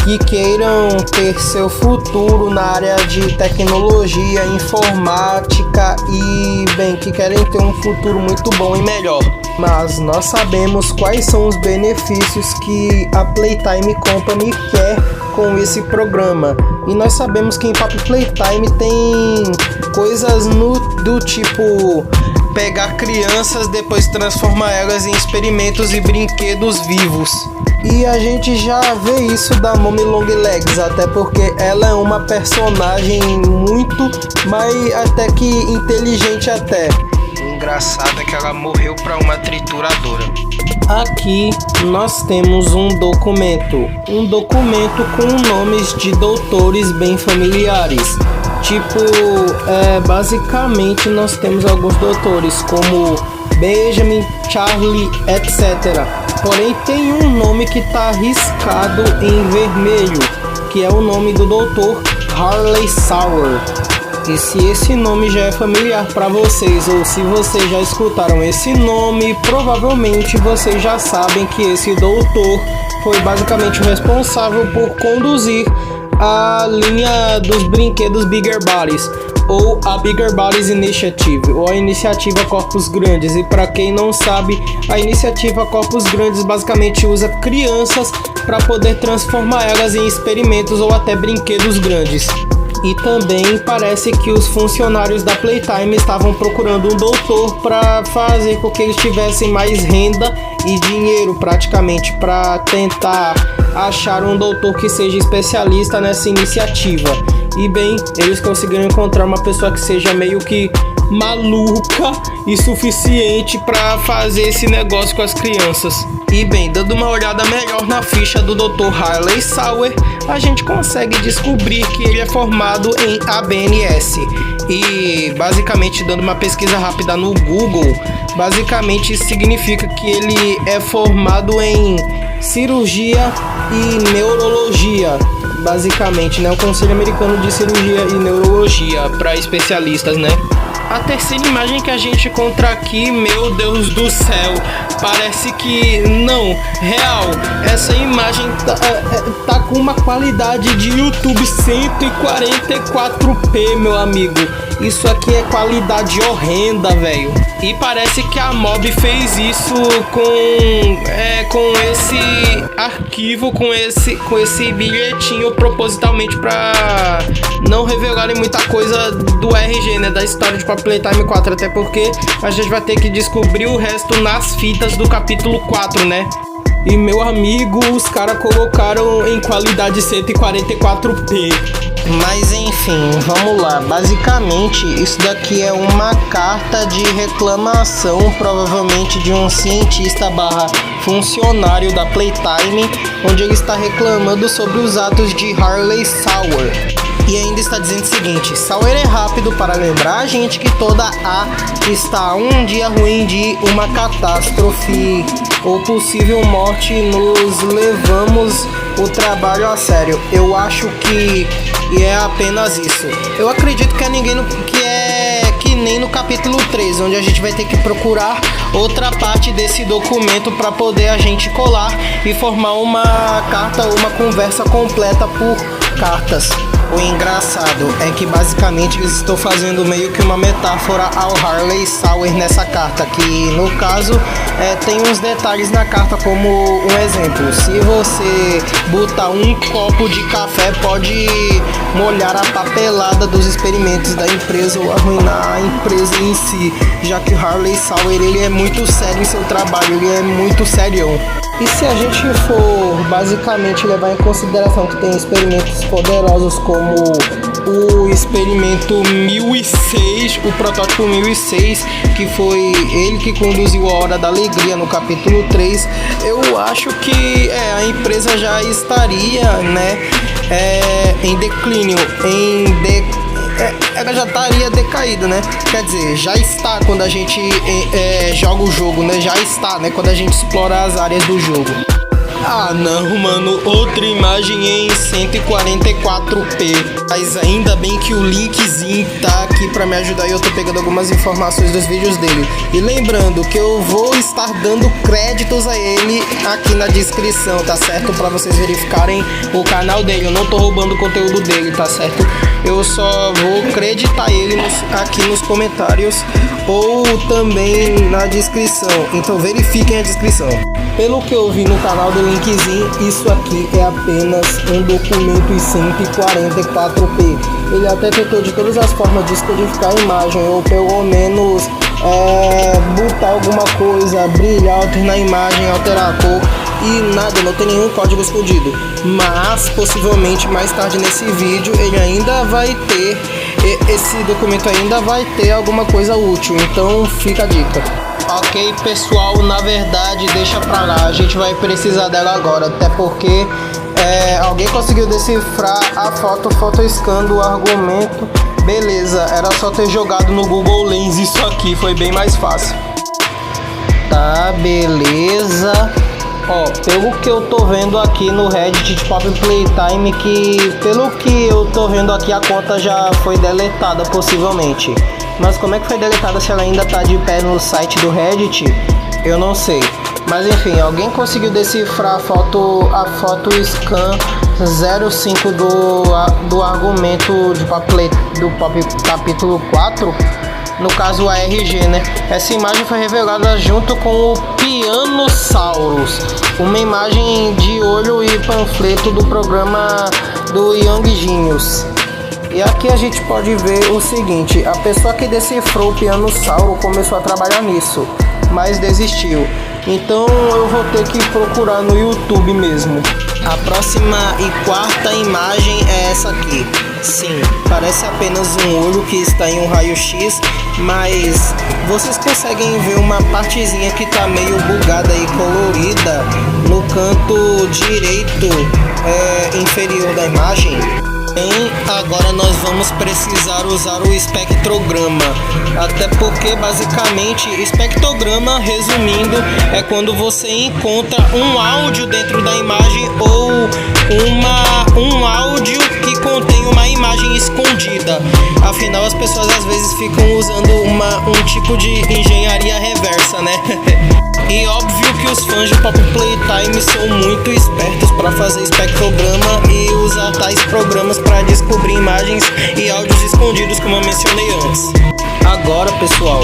que queiram ter seu futuro na área de tecnologia, informática e, bem, que querem ter um futuro muito bom e melhor. Mas nós sabemos quais são os benefícios que a Playtime Company quer com esse programa. E nós sabemos que em Poppy Playtime tem coisas do tipo pegar crianças, depois transformar elas em experimentos e brinquedos vivos. E a gente já vê isso da Mommy Longlegs, até porque ela é uma personagem muito, mas até que inteligente até. Engraçado é que ela morreu para uma trituradora. Aqui nós temos um documento com nomes de doutores bem familiares. Tipo, basicamente nós temos alguns doutores como Benjamin, Charlie, etc. Porém tem um nome que está riscado em vermelho, que é o nome do Dr. Harley Sauer. E se esse nome já é familiar para vocês, ou se vocês já escutaram esse nome, provavelmente vocês já sabem que esse doutor foi basicamente o responsável por conduzir a linha dos brinquedos Bigger Bodies, ou a Bigger Bodies Initiative, ou a Iniciativa Corpos Grandes. E para quem não sabe, a Iniciativa Corpos Grandes basicamente usa crianças para poder transformar elas em experimentos ou até brinquedos grandes. E também parece que os funcionários da Playtime estavam procurando um doutor para fazer com que eles tivessem mais renda e dinheiro, praticamente, para tentar achar um doutor que seja especialista nessa iniciativa. E bem, eles conseguiram encontrar uma pessoa que seja meio que maluca e suficiente para fazer esse negócio com as crianças. E bem, dando uma olhada melhor na ficha do Dr. Harley Sauer, a gente consegue descobrir que ele é formado em ABNS. E basicamente, dando uma pesquisa rápida no Google, basicamente isso significa que ele é formado em cirurgia e neurologia. Basicamente, né? O Conselho Americano de Cirurgia e Neurologia para especialistas, né? A terceira imagem que a gente encontra aqui, meu Deus do céu, parece que não, real, essa imagem tá com uma qualidade de YouTube 144p, meu amigo. Isso aqui é qualidade horrenda, velho. E parece que a Mob fez isso com esse arquivo, com esse bilhetinho propositalmente pra não revelarem muita coisa do RG, né, da história de Poppy Playtime 4, até porque a gente vai ter que descobrir o resto nas fitas do capítulo 4, né? E meu amigo, os caras colocaram em qualidade 144p. Mas enfim, vamos lá. Basicamente, isso daqui é uma carta de reclamação, provavelmente de um cientista / funcionário da Playtime, onde ele está reclamando sobre os atos de Harley Sauer. E ainda está dizendo o seguinte: Sawyer é rápido para lembrar a gente que toda A está a um dia ruim de uma catástrofe ou possível morte. Nos levamos o trabalho a sério. Eu acho que é apenas isso. Eu acredito que que nem no capítulo 3, onde a gente vai ter que procurar outra parte desse documento para poder a gente colar e formar uma carta, uma conversa completa por cartas. O engraçado é que basicamente eles estão fazendo meio que uma metáfora ao Harley e Sawyer nessa carta, que no caso tem uns detalhes na carta, como um exemplo: se você botar um copo de café pode molhar a papelada dos experimentos da empresa ou arruinar a empresa em si, já que Harley e Sawyer, ele é muito sério em seu trabalho, ele é muito serião. E se a gente for basicamente levar em consideração que tem experimentos poderosos como o experimento 1006, o protótipo 1006, que foi ele que conduziu a Hora da Alegria no capítulo 3, eu acho que a empresa já estaria, em declínio, ela já estaria decaída, né? Quer dizer, já está quando a gente joga o jogo, né? Já está, né? Quando a gente explora as áreas do jogo. Ah, não, mano, outra imagem em 144p. Mas ainda bem que o linkzinho tá aqui pra me ajudar e eu tô pegando algumas informações dos vídeos dele. E lembrando que eu vou estar dando créditos a ele aqui na descrição, tá certo? Pra vocês verificarem o canal dele. Eu não tô roubando o conteúdo dele, tá certo? Eu só vou creditar ele aqui nos comentários ou também na descrição. Então verifiquem a descrição. Pelo que eu vi no canal do linkzinho, isso aqui é apenas um documento em 144p. Ele até tentou de todas as formas descodificar a imagem, ou pelo menos botar alguma coisa, brilhar, alternar a imagem, alterar a cor. E nada, não tem nenhum código escondido. Mas possivelmente mais tarde nesse vídeo ele ainda vai ter, esse documento ainda vai ter alguma coisa útil. Então fica a dica. Ok, pessoal, na verdade deixa pra lá, a gente vai precisar dela agora, até porque alguém conseguiu decifrar a photoscan do argumento. Beleza, era só ter jogado no Google Lens isso aqui, foi bem mais fácil. Tá, beleza. Ó, pelo que eu tô vendo aqui no Reddit de Poppy Playtime, pelo que eu tô vendo aqui, a conta já foi deletada possivelmente. Mas como é que foi deletada se ela ainda tá de pé no site do Reddit? Eu não sei. Mas enfim, alguém conseguiu decifrar a photoscan 05 do argumento do Poppy capítulo 4? No caso o ARG, né? Essa imagem foi revelada junto com o Pianosaurus, uma imagem de olho e panfleto do programa do Young Genius. E aqui a gente pode ver o seguinte: a pessoa que decifrou o Pianossauro começou a trabalhar nisso, mas desistiu. Então eu vou ter que procurar no YouTube mesmo. A próxima e quarta imagem é essa aqui. Sim, parece apenas um olho que está em um raio-x, mas vocês conseguem ver uma partezinha que tá meio bugada e colorida no canto direito inferior da imagem. Agora nós vamos precisar usar o espectrograma, até porque basicamente espectrograma, resumindo, é quando você encontra um áudio dentro da imagem ou um áudio que contém uma imagem escondida. Afinal, as pessoas às vezes ficam usando um tipo de engenharia reversa, né? E óbvio que os fãs de Poppy Playtime são muito espertos para fazer espectrograma e usar tais programas para descobrir imagens e áudios escondidos, como eu mencionei antes. Agora, pessoal,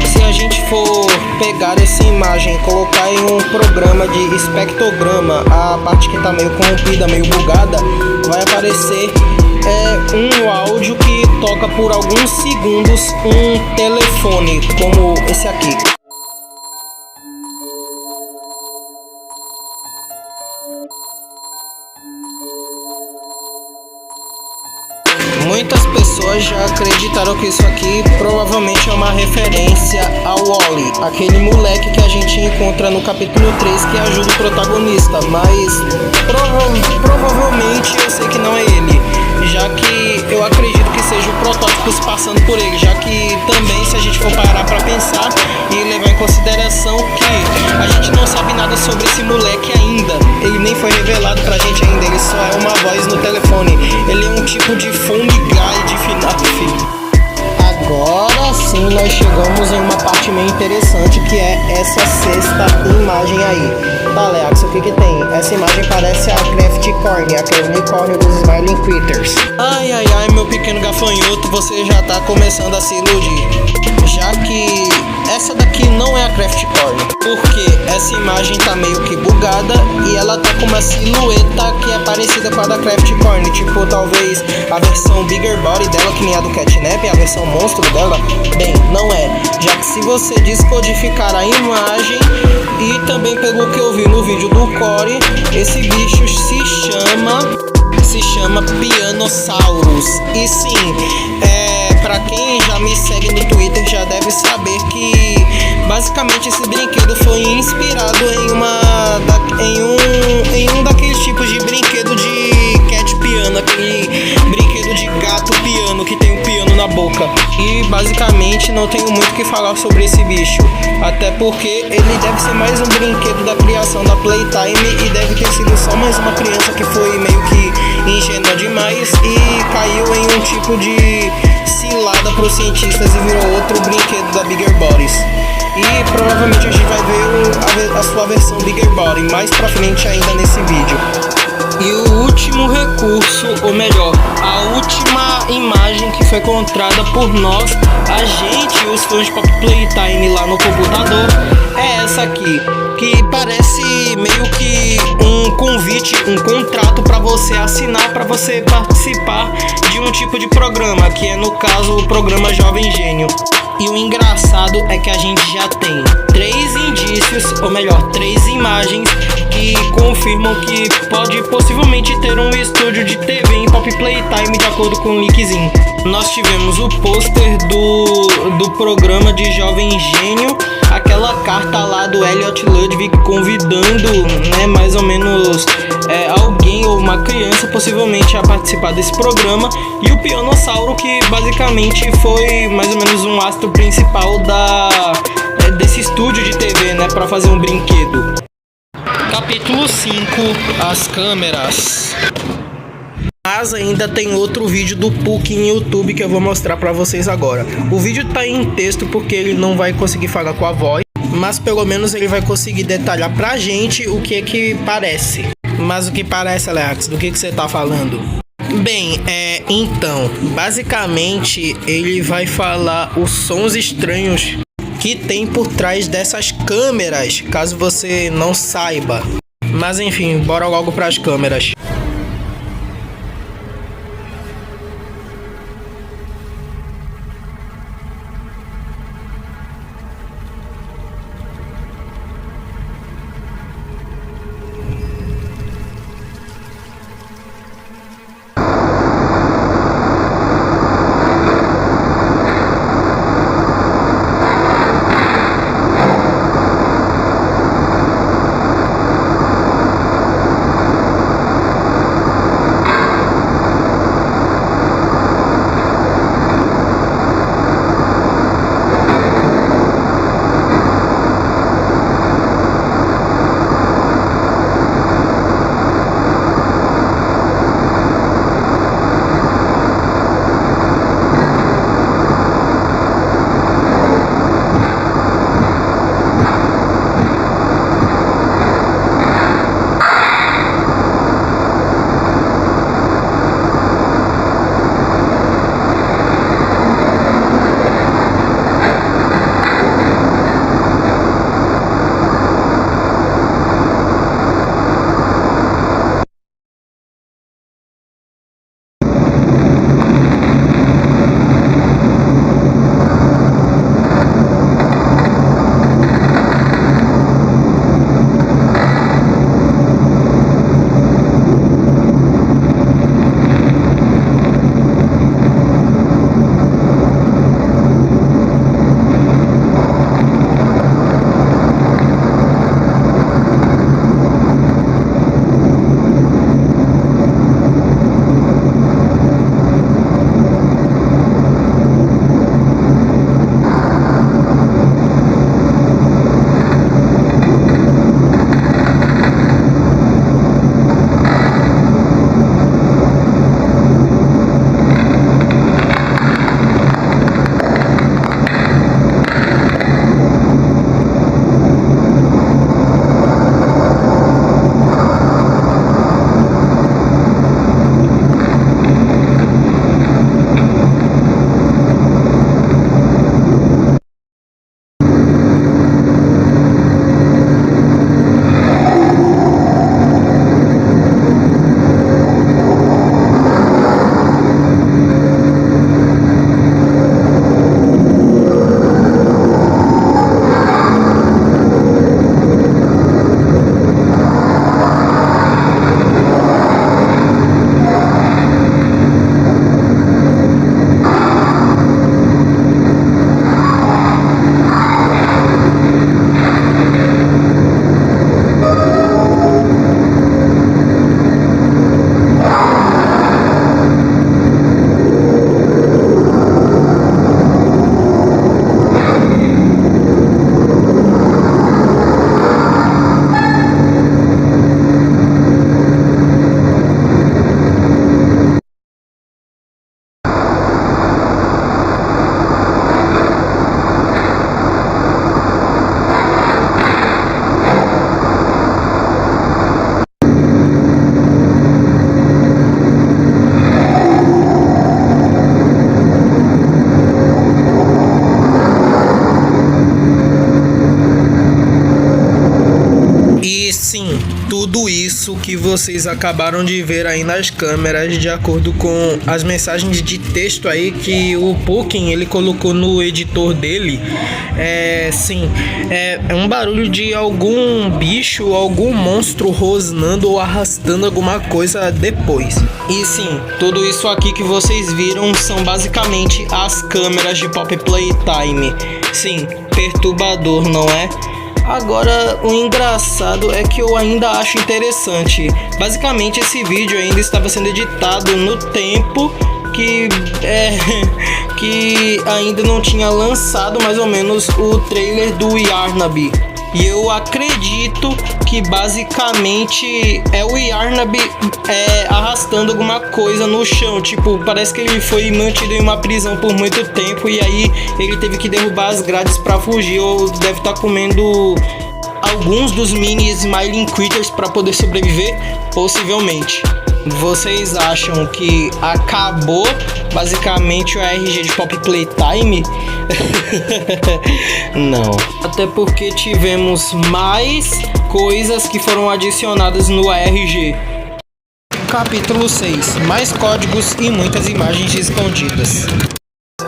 se a gente for pegar essa imagem e colocar em um programa de espectrograma, a parte que está meio corrompida, meio bugada, vai aparecer um áudio que toca por alguns segundos um telefone, como esse aqui. Muitas pessoas já acreditaram que isso aqui provavelmente é uma referência ao Wally, aquele moleque que a gente encontra no capítulo 3 que ajuda o protagonista, mas provavelmente eu sei que não é ele. já que eu acredito que seja o protótipo se passando por ele, já que também, se a gente for parar pra pensar e levar em consideração que a gente não sabe nada sobre esse moleque ainda, ele nem foi revelado pra gente ainda, ele só é uma voz no telefone, ele é um tipo de phone guy de FNAF. Agora sim nós chegamos em uma parte meio interessante, que é essa sexta imagem aí. Tá, Leax, o que que tem? Essa imagem parece a Craftcorn, aquele unicórnio dos Smiling Critters. Ai, ai, ai, meu pequeno gafanhoto, você já tá começando a se iludir, já que essa daqui não é a Craftcorn, porque essa imagem tá meio que bugada e ela tá com uma silhueta que é parecida com a da Craftcorn, tipo, talvez a versão Bigger Body dela, que nem a do Catnap, a versão monstro dela. Bem, não é, já que se você descodificar a imagem e também pelo que eu vi no vídeo do Core, esse bicho se chama Pianosaurus. E sim, pra quem já me segue no Twitter já deve saber que basicamente esse brinquedo foi inspirado em um daqueles tipos de brinquedo de cat piano, aquele brinquedo de gato piano que tem um piano na boca. E basicamente não tenho muito o que falar sobre esse bicho, até porque ele deve ser mais um brinquedo da criação da Playtime e deve ter sido só mais uma criança que foi meio que ingênua demais e caiu em um tipo de cilada para os cientistas e virou outro brinquedo da Bigger Bodies. E provavelmente a gente vai ver a sua versão Bigger Body mais pra frente ainda nesse vídeo. E o último recurso, ou melhor, a última imagem que foi encontrada por nós, a gente, os fãs de Pop Playtime lá no computador, é essa aqui, que parece meio que um convite, um contrato para você assinar, para você participar de um tipo de programa, que é no caso o programa Jovem Gênio. E o engraçado é que a gente já tem 3 indícios, ou melhor, 3 imagens que confirmam que pode possivelmente ter um estúdio de TV em Pop Playtime, de acordo com o leakzinho. Nós tivemos o pôster do programa de Jovem Gênio, aquela carta lá do Elliot Ludwig convidando, né, mais ou menos alguém ou uma criança possivelmente a participar desse programa, e o Pianossauro, que basicamente foi mais ou menos um astro principal desse estúdio de TV, né, para fazer um brinquedo. Capítulo 5, as câmeras. Mas ainda tem outro vídeo do Puck em YouTube que eu vou mostrar pra vocês agora. O vídeo tá em texto porque ele não vai conseguir falar com a voz, mas pelo menos ele vai conseguir detalhar pra gente o que é que parece. Mas o que parece, Alex? Do que você tá falando? Bem, então, basicamente ele vai falar os sons estranhos que tem por trás dessas câmeras, caso você não saiba. Mas enfim, bora logo pras câmeras. Sim, tudo isso que vocês acabaram de ver aí nas câmeras, de acordo com as mensagens de texto aí que o Pukin ele colocou no editor dele, é um barulho de algum bicho, algum monstro rosnando ou arrastando alguma coisa depois. E sim, tudo isso aqui que vocês viram são basicamente as câmeras de Poppy Playtime. Sim, perturbador, não é? Agora, o engraçado é que eu ainda acho interessante. Basicamente, esse vídeo ainda estava sendo editado no tempo que ainda não tinha lançado mais ou menos o trailer do Yarnab. E eu acredito que basicamente é o Yarnab arrastando alguma coisa no chão. Tipo, parece que ele foi mantido em uma prisão por muito tempo e aí ele teve que derrubar as grades pra fugir. Ou deve estar comendo alguns dos mini Smiling Critters pra poder sobreviver, possivelmente. Vocês acham que acabou basicamente o ARG de Poppy Playtime? Não. Até porque tivemos mais coisas que foram adicionadas no ARG. Capítulo 6. Mais códigos e muitas imagens escondidas.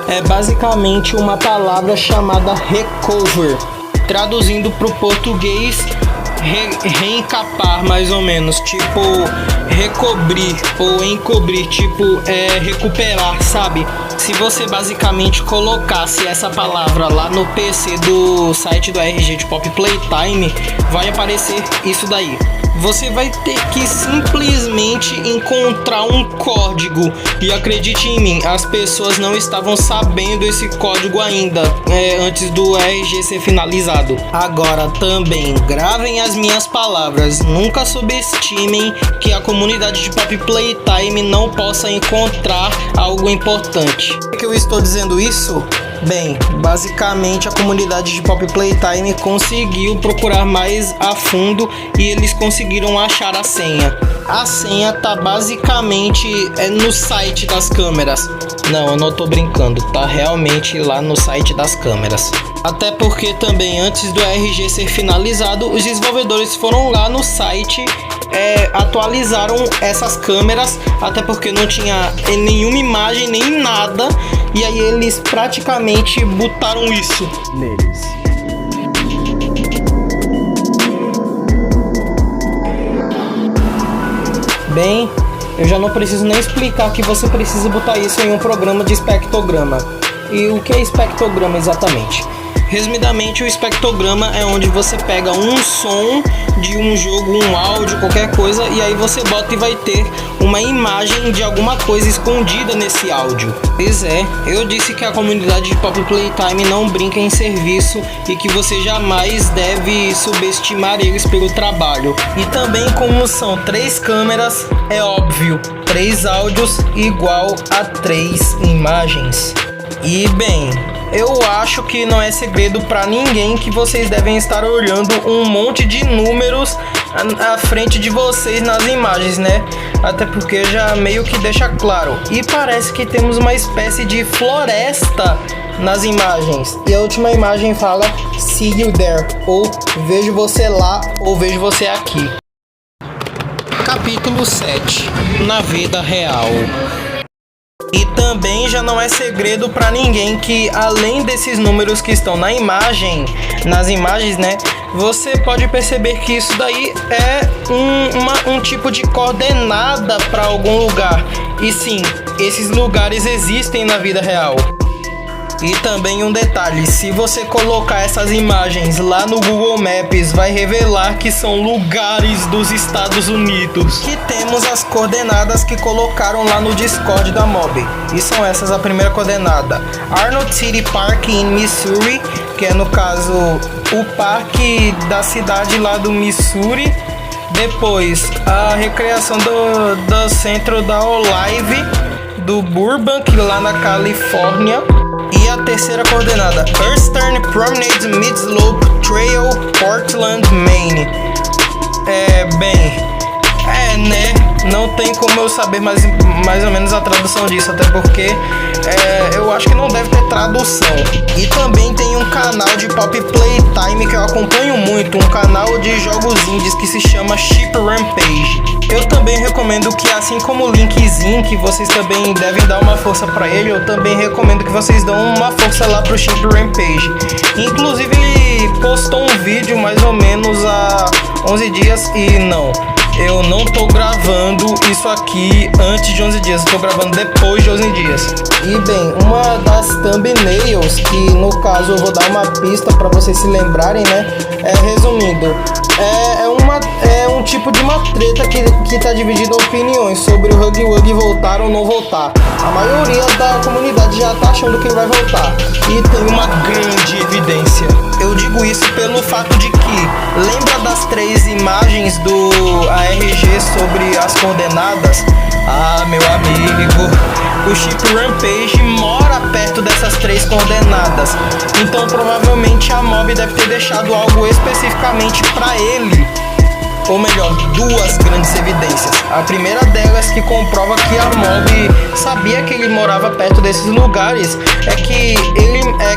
É basicamente uma palavra chamada recover. Traduzindo para o português, reencapar, mais ou menos, tipo recobrir ou encobrir, tipo recuperar, sabe? Se você basicamente colocasse essa palavra lá no PC do site do ARG de Poppy Playtime, vai aparecer isso daí. Você vai ter que simplesmente encontrar um código. E acredite em mim, as pessoas não estavam sabendo esse código ainda, antes do ARG ser finalizado. Agora também, gravem as minhas palavras. Nunca subestimem que a comunidade de Poppy Playtime não possa encontrar algo importante. Por que eu estou dizendo isso? Bem, basicamente a comunidade de Poppy Playtime conseguiu procurar mais a fundo e eles conseguiram achar a senha. A senha tá basicamente no site das câmeras. Não, eu não tô brincando, tá realmente lá no site das câmeras. Até porque também antes do ARG ser finalizado, os desenvolvedores foram lá no site, atualizaram essas câmeras, até porque não tinha nenhuma imagem nem nada. E aí eles praticamente botaram isso neles. Bem, eu já não preciso nem explicar que você precisa botar isso em um programa de espectrograma. E o que é espectrograma exatamente? Resumidamente, o espectrograma é onde você pega um som de um jogo, um áudio, qualquer coisa, e aí você bota e vai ter uma imagem de alguma coisa escondida nesse áudio. Pois é, eu disse que a comunidade de Poppy Playtime não brinca em serviço e que você jamais deve subestimar eles pelo trabalho. E também, como são 3 câmeras, é óbvio, 3 áudios igual a 3 imagens. E bem, eu acho que não é segredo pra ninguém que vocês devem estar olhando um monte de números à frente de vocês nas imagens, né? Até porque já meio que deixa claro. E parece que temos uma espécie de floresta nas imagens. E a última imagem fala "See you there", ou "Vejo você lá", ou "Vejo você aqui". Capítulo 7. Na vida real. E também já não é segredo para ninguém que além desses números que estão nas imagens, né, você pode perceber que isso daí é um tipo de coordenada para algum lugar. E sim, esses lugares existem na vida real. E também um detalhe, se você colocar essas imagens lá no Google Maps, vai revelar que são lugares dos Estados Unidos. E temos as coordenadas que colocaram lá no Discord da Mob. E são essas: a primeira coordenada, Arnold City Park in Missouri, que é no caso o parque da cidade lá do Missouri. Depois, a recriação do centro da Olive do Burbank, lá na Califórnia. E a terceira coordenada, Eastern Promenade Midslope Trail, Portland, Maine. Né? não tem como eu saber mais ou menos a tradução disso, até porque eu acho que não deve ter tradução. E também tem um canal de Pop Playtime que eu acompanho muito, um canal de jogos indies que se chama Ship Rampage. Eu também recomendo que, assim como o Linkzinho, que vocês também devem dar uma força pra ele, eu também recomendo que vocês dão uma força lá pro Ship Rampage. Inclusive ele postou um vídeo mais ou menos há 11 dias e não, eu não tô gravando isso aqui antes de 11 dias, eu tô gravando depois de 11 dias. E bem, uma das thumbnails, que no caso eu vou dar uma pista pra vocês se lembrarem, né? Resumindo, é um tipo de uma treta que tá dividindo opiniões sobre o Huggy Wuggy voltar ou não voltar. A maioria da comunidade já tá achando que ele vai voltar, e tem uma grande evidência. Eu digo isso pelo fato de que, lembra das 3 imagens do ARG sobre as coordenadas? Ah, meu amigo, o Ship Rampage mora perto dessas 3 coordenadas, então provavelmente a mob deve ter deixado algo especificamente pra ele. Ou melhor, 2 grandes evidências. A primeira delas, que comprova que a mob sabia que ele morava perto desses lugares, é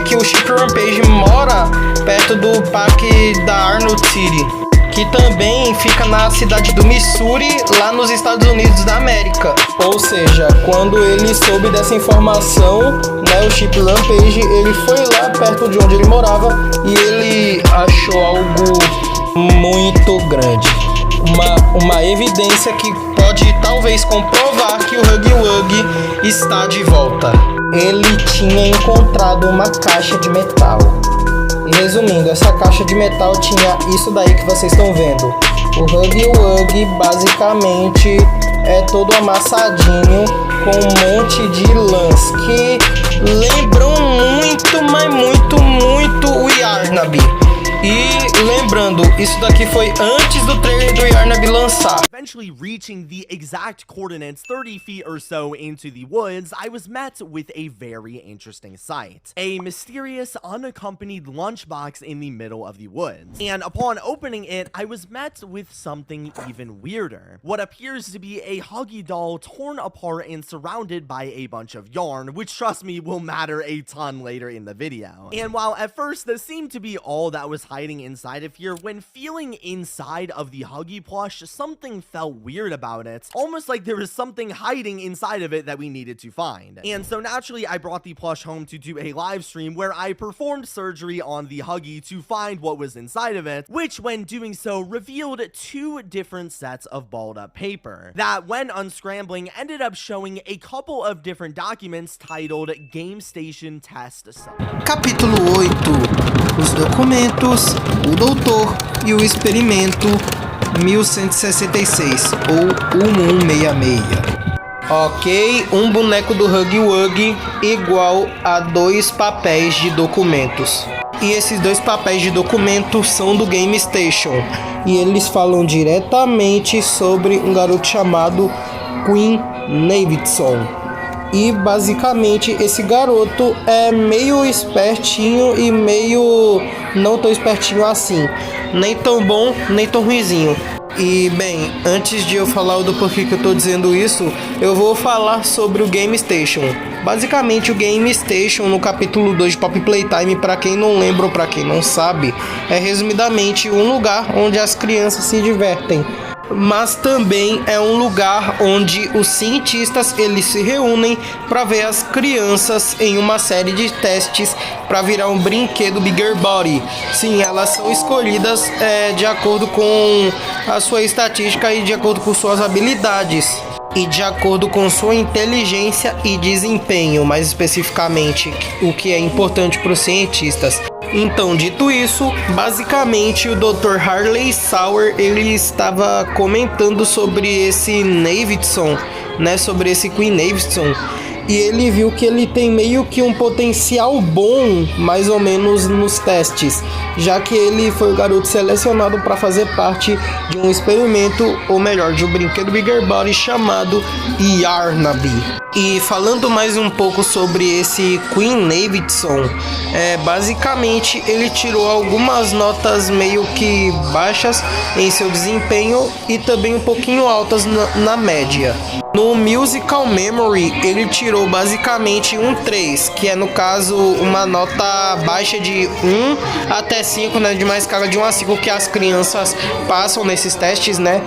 que o Ship Rampage mora perto do parque da Arnold City, que também fica na cidade do Missouri, lá nos Estados Unidos da América. Ou seja, quando ele soube dessa informação, né, o Ship Rampage, ele foi lá perto de onde ele morava e ele achou algo muito grande. Uma evidência que pode talvez comprovar que o Huggy Wuggy está de volta. Ele tinha encontrado uma caixa de metal. E resumindo, essa caixa de metal tinha isso daí que vocês estão vendo. O Huggy Wuggy basicamente é todo amassadinho com um monte de lãs que lembram muito, mas muito o Yarnab. E lembrando, isso daqui foi antes do trailer do Yarnab lançar. Eventually reaching the exact coordinates 30 feet or so into the woods, I was met with a very interesting sight. A mysterious, unaccompanied lunchbox in the middle of the woods. And upon opening it, I was met with something even weirder. What appears to be a Huggy doll torn apart and surrounded by a bunch of yarn, which trust me will matter a ton later in the video. And while at first this seemed to be all that was hiding inside of here, when feeling inside of the Huggy plush, something felt weird about it, almost like there was something hiding inside of it that we needed to find. And so naturally I brought the plush home to do a live stream where I performed surgery on the Huggy to find what was inside of it, which when doing so revealed 2 different sets of balled up paper that when unscrambling ended up showing a couple of different documents titled Game Station Test. Capítulo 8. Os documentos, o doutor e o experimento 1166 ou 1166. Ok, um boneco do Huggy Wuggy igual a 2 papéis de documentos. E esses 2 papéis de documento são do Game Station. E eles falam diretamente sobre um garoto chamado Quinn Davidson. E basicamente esse garoto é meio espertinho e meio não tão espertinho assim. Nem tão bom, nem tão ruizinho. E bem, antes de eu falar do porquê que eu tô dizendo isso, eu vou falar sobre o Game Station. Basicamente o Game Station no capítulo 2 de Pop Playtime, para quem não lembra ou para quem não sabe, é resumidamente um lugar onde as crianças se divertem. Mas também é um lugar onde os cientistas eles se reúnem para ver as crianças em uma série de testes para virar um brinquedo Bigger Body. Sim, elas são escolhidas de acordo com a sua estatística e de acordo com suas habilidades. E de acordo com sua inteligência e desempenho, mais especificamente, o que é importante para os cientistas. Então, dito isso, basicamente o Dr. Harley Sauer, ele estava comentando sobre esse Davidson, né, sobre esse Quinn Davidson, e ele viu que ele tem meio que um potencial bom, mais ou menos nos testes, já que ele foi o garoto selecionado para fazer parte de um experimento, ou melhor, de um brinquedo Bigger Body chamado Yarnaby. E falando mais um pouco sobre esse Quinn Davidson, basicamente ele tirou algumas notas meio que baixas em seu desempenho e também um pouquinho altas na média. No Musical Memory ele tirou basicamente um 3, que é no caso uma nota baixa de 1 até 5, né, de uma escala de 1 a 5 que as crianças passam nesses testes, né?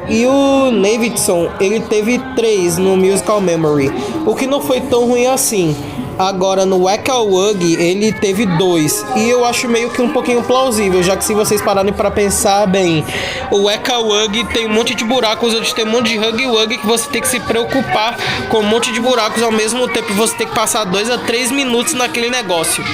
E o Davidson, ele teve 3 no Musical Memory, o que não foi tão ruim assim. Agora no Whack-A-Wugg ele teve 2, e eu acho meio que um pouquinho plausível, já que se vocês pararem para pensar bem, o Whack-A-Wugg tem um monte de buracos, onde tem um monte de Huggy-Wugg que você tem que se preocupar com um monte de buracos, ao mesmo tempo você tem que passar 2 a 3 minutos naquele negócio.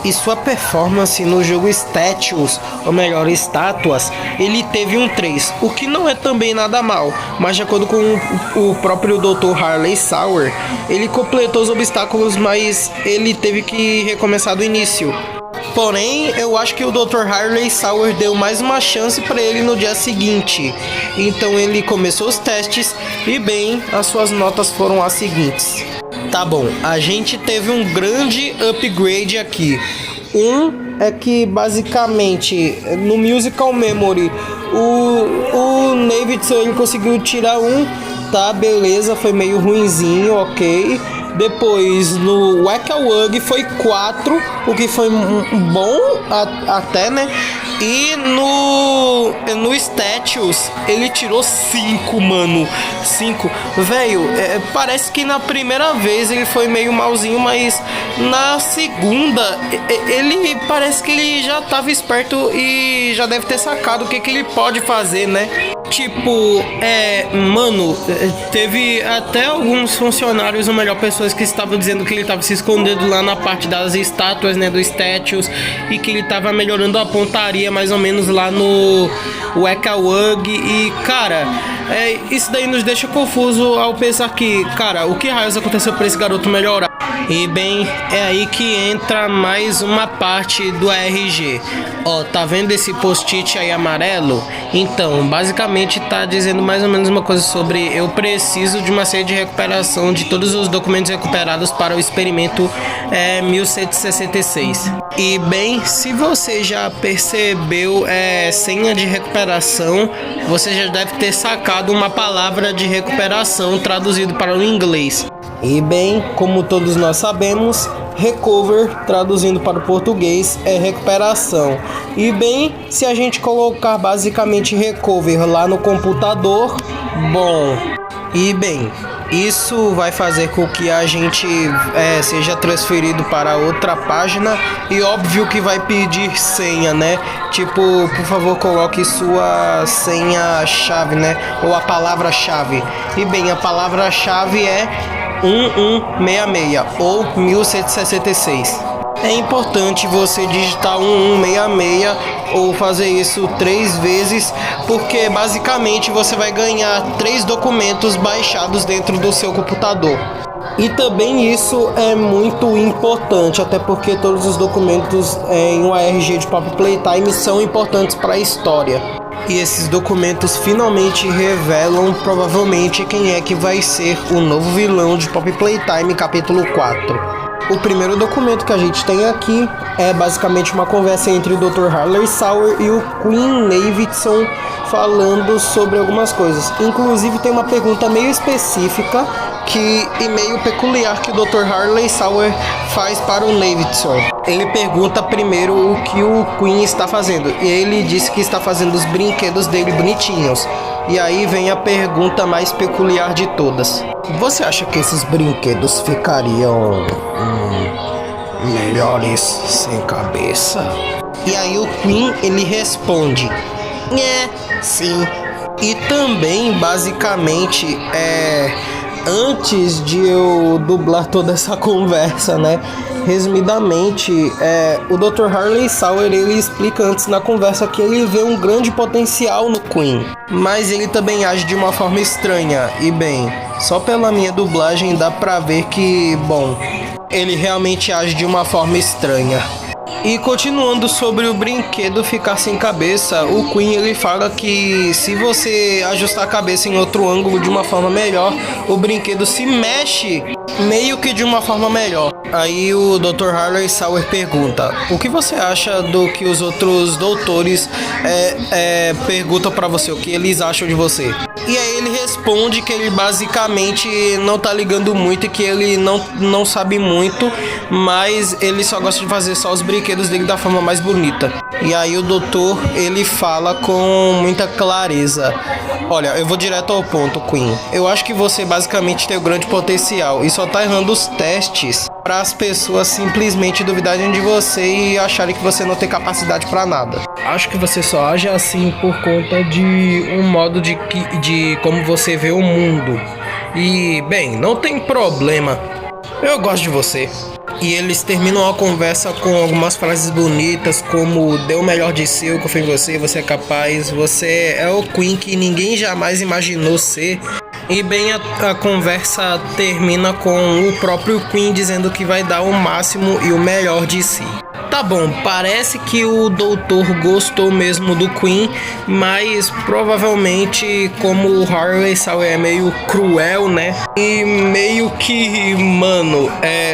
E sua performance no jogo Statues, ou melhor, Estátuas, ele teve um 3, o que não é também nada mal, mas de acordo com o próprio Dr. Harley Sauer, ele completou os obstáculos, mas ele teve que recomeçar do início. Porém, eu acho que o Dr. Harley Sauer deu mais uma chance para ele no dia seguinte. Então ele começou os testes e bem, as suas notas foram as seguintes. Tá bom, a gente teve um grande upgrade aqui. É que basicamente no Musical Memory o Davidson ele conseguiu tirar 1, tá, beleza, foi meio ruinzinho, ok. Depois no Whack-A-Wugg foi 4, o que foi bom até, né? E no Statues ele tirou 5, mano. 5. Velho, parece que na primeira vez ele foi meio malzinho, mas na segunda ele parece que ele já tava esperto e já deve ter sacado o que ele pode fazer, né? Tipo, mano, teve até alguns funcionários, ou melhor, pessoas que estavam dizendo que ele tava se escondendo lá na parte das estátuas, né, do Statues, e que ele tava melhorando a pontaria mais ou menos lá no Whack-A-Wugg. E, cara, isso daí nos deixa confuso ao pensar que, cara, o que raios aconteceu pra esse garoto melhorar? E bem, é aí que entra mais uma parte do ARG. Ó, tá vendo esse post-it aí amarelo? Então, basicamente tá dizendo mais ou menos uma coisa sobre eu preciso de uma série de recuperação de todos os documentos recuperados para o experimento 1166. E bem, se você já percebeu senha de recuperação, você já deve ter sacado uma palavra de recuperação traduzido para o inglês. E bem, como todos nós sabemos, recover, traduzindo para o português, é recuperação. E bem, se a gente colocar basicamente recover lá no computador, bom, e bem, isso vai fazer com que a gente seja transferido para outra página, e óbvio que vai pedir senha, né? Tipo, por favor, coloque sua senha-chave, né? Ou a palavra-chave. E bem, a palavra-chave é 1166 ou 1166. É importante você digitar 1166 ou fazer isso 3 vezes, porque basicamente você vai ganhar 3 documentos baixados dentro do seu computador. E também isso é muito importante, até porque todos os documentos em um ARG de Poppy Playtime são importantes para a história. E esses documentos finalmente revelam provavelmente quem é que vai ser o novo vilão de Poppy Playtime capítulo 4. O primeiro documento que a gente tem aqui é basicamente uma conversa entre o Dr. Harley Sauer e o Quinn Davidson falando sobre algumas coisas. Inclusive tem uma pergunta meio específica e meio peculiar que o Dr. Harley Sauer faz para o Davidson. Ele pergunta primeiro o que o Quinn está fazendo, e ele disse que está fazendo os brinquedos dele bonitinhos. E aí vem a pergunta mais peculiar de todas. Você acha que esses brinquedos ficariam melhores sem cabeça? E aí o Quinn, ele responde: sim. E também, basicamente, antes de eu dublar toda essa conversa, né, resumidamente, o Dr. Harley Sauer, ele explica antes na conversa que ele vê um grande potencial no Quinn, mas ele também age de uma forma estranha, e bem, só pela minha dublagem dá pra ver que, bom, ele realmente age de uma forma estranha. E continuando sobre o brinquedo ficar sem cabeça, o Quinn ele fala que se você ajustar a cabeça em outro ângulo de uma forma melhor, o brinquedo se mexe meio que de uma forma melhor. Aí o Dr. Harley Sauer pergunta: o que você acha do que os outros doutores perguntam pra você, o que eles acham de você? E aí ele responde que ele basicamente não tá ligando muito e que ele não sabe muito, mas ele só gosta de fazer só os brinquedos dele da forma mais bonita. E aí o doutor, ele fala com muita clareza: olha, eu vou direto ao ponto, Quinn. Eu acho que você basicamente tem um grande potencial e só tá errando os testes para as pessoas simplesmente duvidarem de você e acharem que você não tem capacidade para nada. Acho que você só age assim por conta de um modo de como você vê o mundo. E, bem, não tem problema. Eu gosto de você. E eles terminam a conversa com algumas frases bonitas, como dê o melhor de si, eu confio em você, você é capaz, você é o Quinn que ninguém jamais imaginou ser. E bem, a conversa termina com o próprio Quinn dizendo que vai dar o máximo e o melhor de si. Tá bom, parece que o doutor gostou mesmo do Quinn, mas provavelmente como o Harley Sauer é meio cruel, né? E meio que, mano,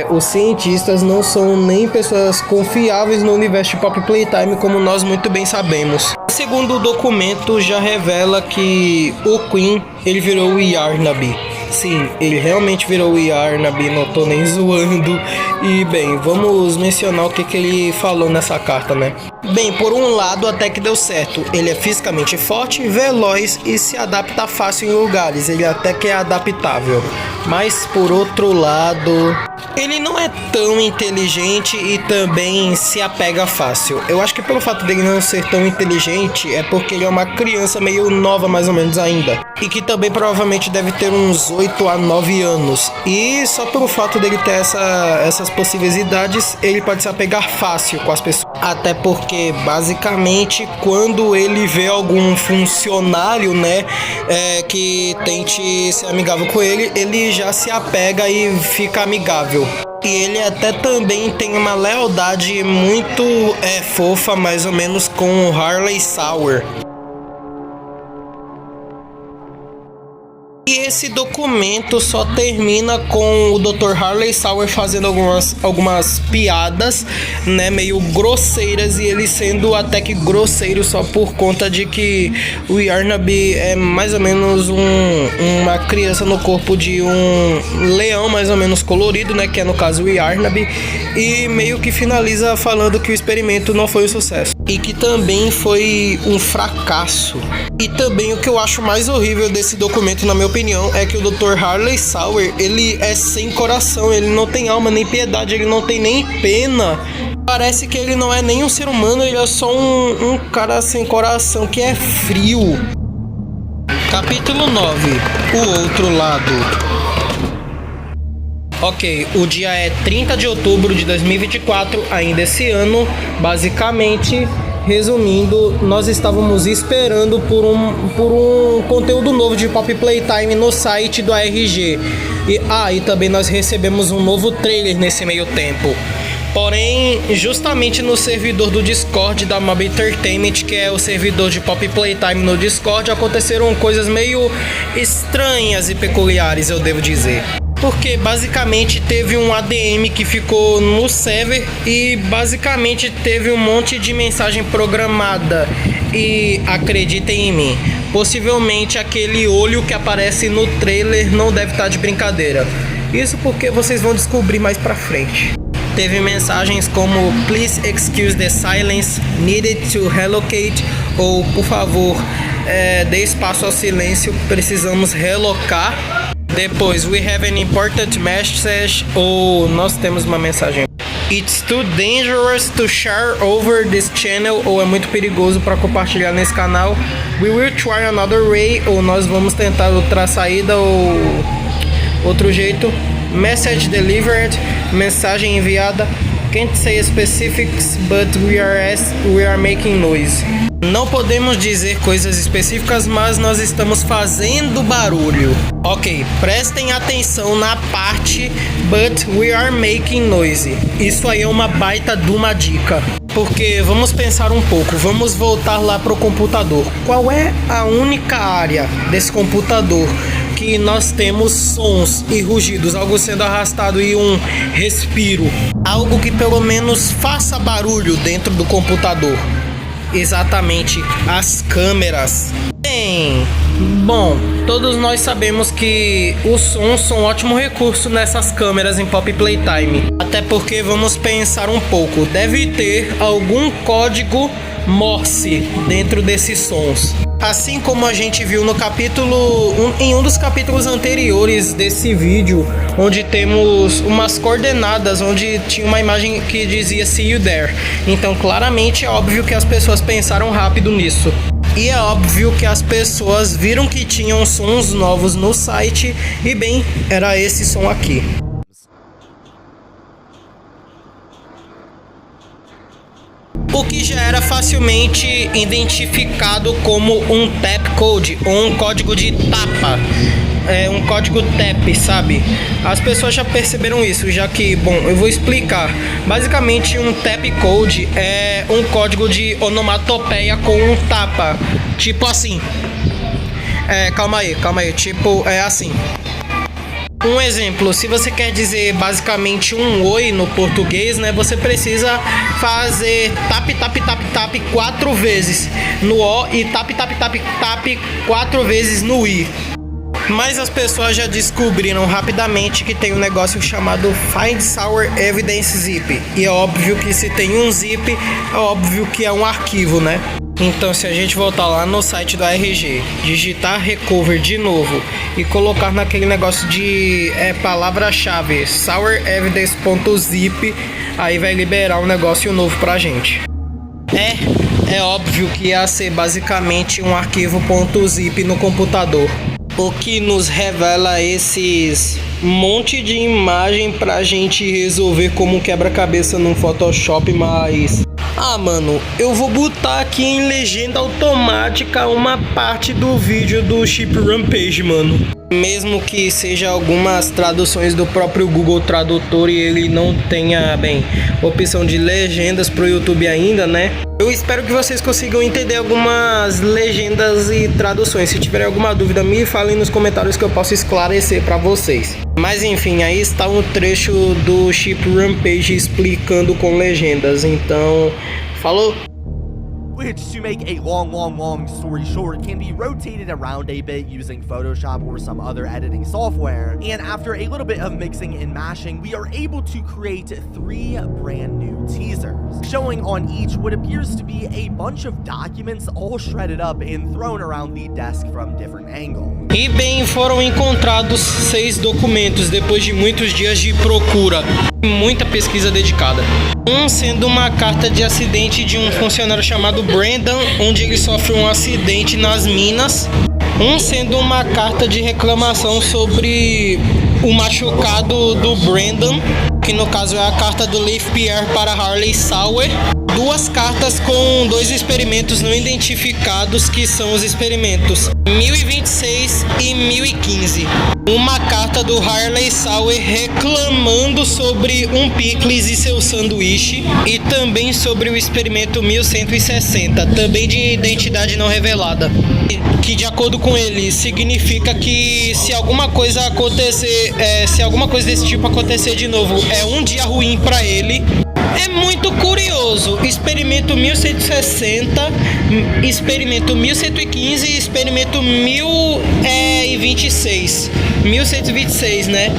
os cientistas não são nem pessoas confiáveis no universo de Poppy Playtime, como nós muito bem sabemos. Segundo o documento, já revela que o Quinn, ele virou o Yarnaby. Sim, ele realmente virou o Yarnaby, não tô nem zoando. E bem, vamos mencionar o que ele falou nessa carta, né? Bem, por um lado até que deu certo. Ele é fisicamente forte, veloz e se adapta fácil em lugares. Ele até que é adaptável. Mas por outro lado, ele não é tão inteligente e também se apega fácil. Eu acho que pelo fato dele não ser tão inteligente é porque ele é uma criança meio nova mais ou menos ainda. E que também provavelmente deve ter uns 8 a 9 anos. E só pelo fato dele ter essas possíveis idades, ele pode se apegar fácil com as pessoas. Até porque, basicamente, quando ele vê algum funcionário, né, que tente ser amigável com ele, ele já se apega e fica amigável. E ele até também tem uma lealdade muito fofa, mais ou menos, com o Harley Sauer. E esse documento só termina com o Dr. Harley Sauer fazendo algumas piadas, né, meio grosseiras, e ele sendo até que grosseiro só por conta de que o Yarnaby é mais ou menos uma criança no corpo de um leão mais ou menos colorido, né, que é no caso o Yarnaby, e meio que finaliza falando que o experimento não foi um sucesso e que também foi um fracasso. E também o que eu acho mais horrível desse documento, na minha opinião, é que o Dr. Harley Sauer, ele é sem coração, ele não tem alma nem piedade, ele não tem nem pena. Parece que ele não é nem um ser humano, ele é só um cara sem coração que é frio. Capítulo 9. O outro lado. Ok, o dia é 30 de outubro de 2024, ainda esse ano. Basicamente, resumindo, nós estávamos esperando por um conteúdo novo de Poppy Playtime no site do ARG. E também nós recebemos um novo trailer nesse meio tempo. Porém, justamente no servidor do Discord da Mob Entertainment, que é o servidor de Poppy Playtime no Discord, aconteceram coisas meio estranhas e peculiares, eu devo dizer. Porque basicamente teve um ADM que ficou no server e basicamente teve um monte de mensagem programada. E acreditem em mim, possivelmente aquele olho que aparece no trailer não deve estar de brincadeira. Isso porque vocês vão descobrir mais pra frente. Teve mensagens como "Please excuse the silence, needed to relocate", ou "por favor, dê espaço ao silêncio, precisamos relocar". Depois, "We have an important message", ou "nós temos uma mensagem". "It's too dangerous to share over this channel", ou "é muito perigoso para compartilhar nesse canal". "We will try another way", ou "nós vamos tentar outra saída", ou outro jeito. "Message delivered", mensagem enviada. Can't say specifics, but we are making noise. Não podemos dizer coisas específicas, mas nós estamos fazendo barulho. Ok, prestem atenção na parte but we are making noise. Isso aí é uma baita de uma dica. Porque vamos pensar um pouco, vamos voltar lá pro computador. Qual é a única área desse computador que nós temos sons e rugidos, algo sendo arrastado e um respiro? Algo que pelo menos faça barulho dentro do computador. Exatamente, as câmeras. Bom, todos nós sabemos que os sons são um ótimo recurso nessas câmeras em Poppy Playtime. Até porque vamos pensar um pouco, deve ter algum código Morse dentro desses sons. Assim como a gente viu no em um dos capítulos anteriores desse vídeo, onde temos umas coordenadas, onde tinha uma imagem que dizia See you there. Então claramente é óbvio que as pessoas pensaram rápido nisso. E é óbvio que as pessoas viram que tinham sons novos no site e bem, era esse som aqui. O que já era facilmente identificado como um tap code, ou um código de tapa. Um código TAP, sabe? As pessoas já perceberam isso, já que, bom, eu vou explicar. Basicamente, um TAP code é um código de onomatopeia com um tapa. Tipo assim. Calma aí. Tipo, é assim. Um exemplo, se você quer dizer basicamente um oi no português, né? Você precisa fazer tap 4 vezes no O e tap 4 vezes no I. Mas as pessoas já descobriram rapidamente que tem um negócio chamado Find Sour Evidence Zip. E é óbvio que se tem um zip, é óbvio que é um arquivo, né? Então se a gente voltar lá no site do ARG, digitar recover de novo e colocar naquele negócio de palavra-chave sourevidence.zip, aí vai liberar um negócio novo pra gente. É óbvio que ia ser basicamente um arquivo .zip no computador. O que nos revela esses monte de imagem pra gente resolver como quebra-cabeça no Photoshop, mas... mano, eu vou botar aqui em legenda automática uma parte do vídeo do Ship Rampage, mano. Mesmo que seja algumas traduções do próprio Google Tradutor e ele não tenha, opção de legendas pro YouTube ainda, né? Eu espero que vocês consigam entender algumas legendas e traduções. Se tiverem alguma dúvida, me falem nos comentários que eu posso esclarecer pra vocês. Mas enfim, aí está um trecho do Ship Rampage explicando com legendas. Então, falou! Which, to make a long story short, can be rotated around a bit using Photoshop or some other editing software. And after a little bit of mixing and mashing, we are able to create 3 brand new teasers, showing on each what appears to be a bunch of documents all shredded up and thrown around the desk from different angles. E bem, foram encontrados 6 documentos depois de muitos dias de procura, muita pesquisa dedicada. Um sendo uma carta de acidente de um funcionário chamado Brandon, onde ele sofre um acidente nas minas. Um sendo uma carta de reclamação sobre o machucado do Brandon, que no caso é a carta do Leif Pierre para Harley Sauer. 2 cartas com 2 experimentos não identificados, que são os experimentos 1026 e 1015. Uma carta do Harley Sauer reclamando sobre um picles e seu sanduíche, e também sobre o experimento 1160, também de identidade não revelada, que de acordo com ele significa que se alguma coisa acontecer, se alguma coisa desse tipo acontecer de novo, é um dia ruim para ele. É muito curioso. Experimento 1160, experimento 1115 e experimento 1126, né?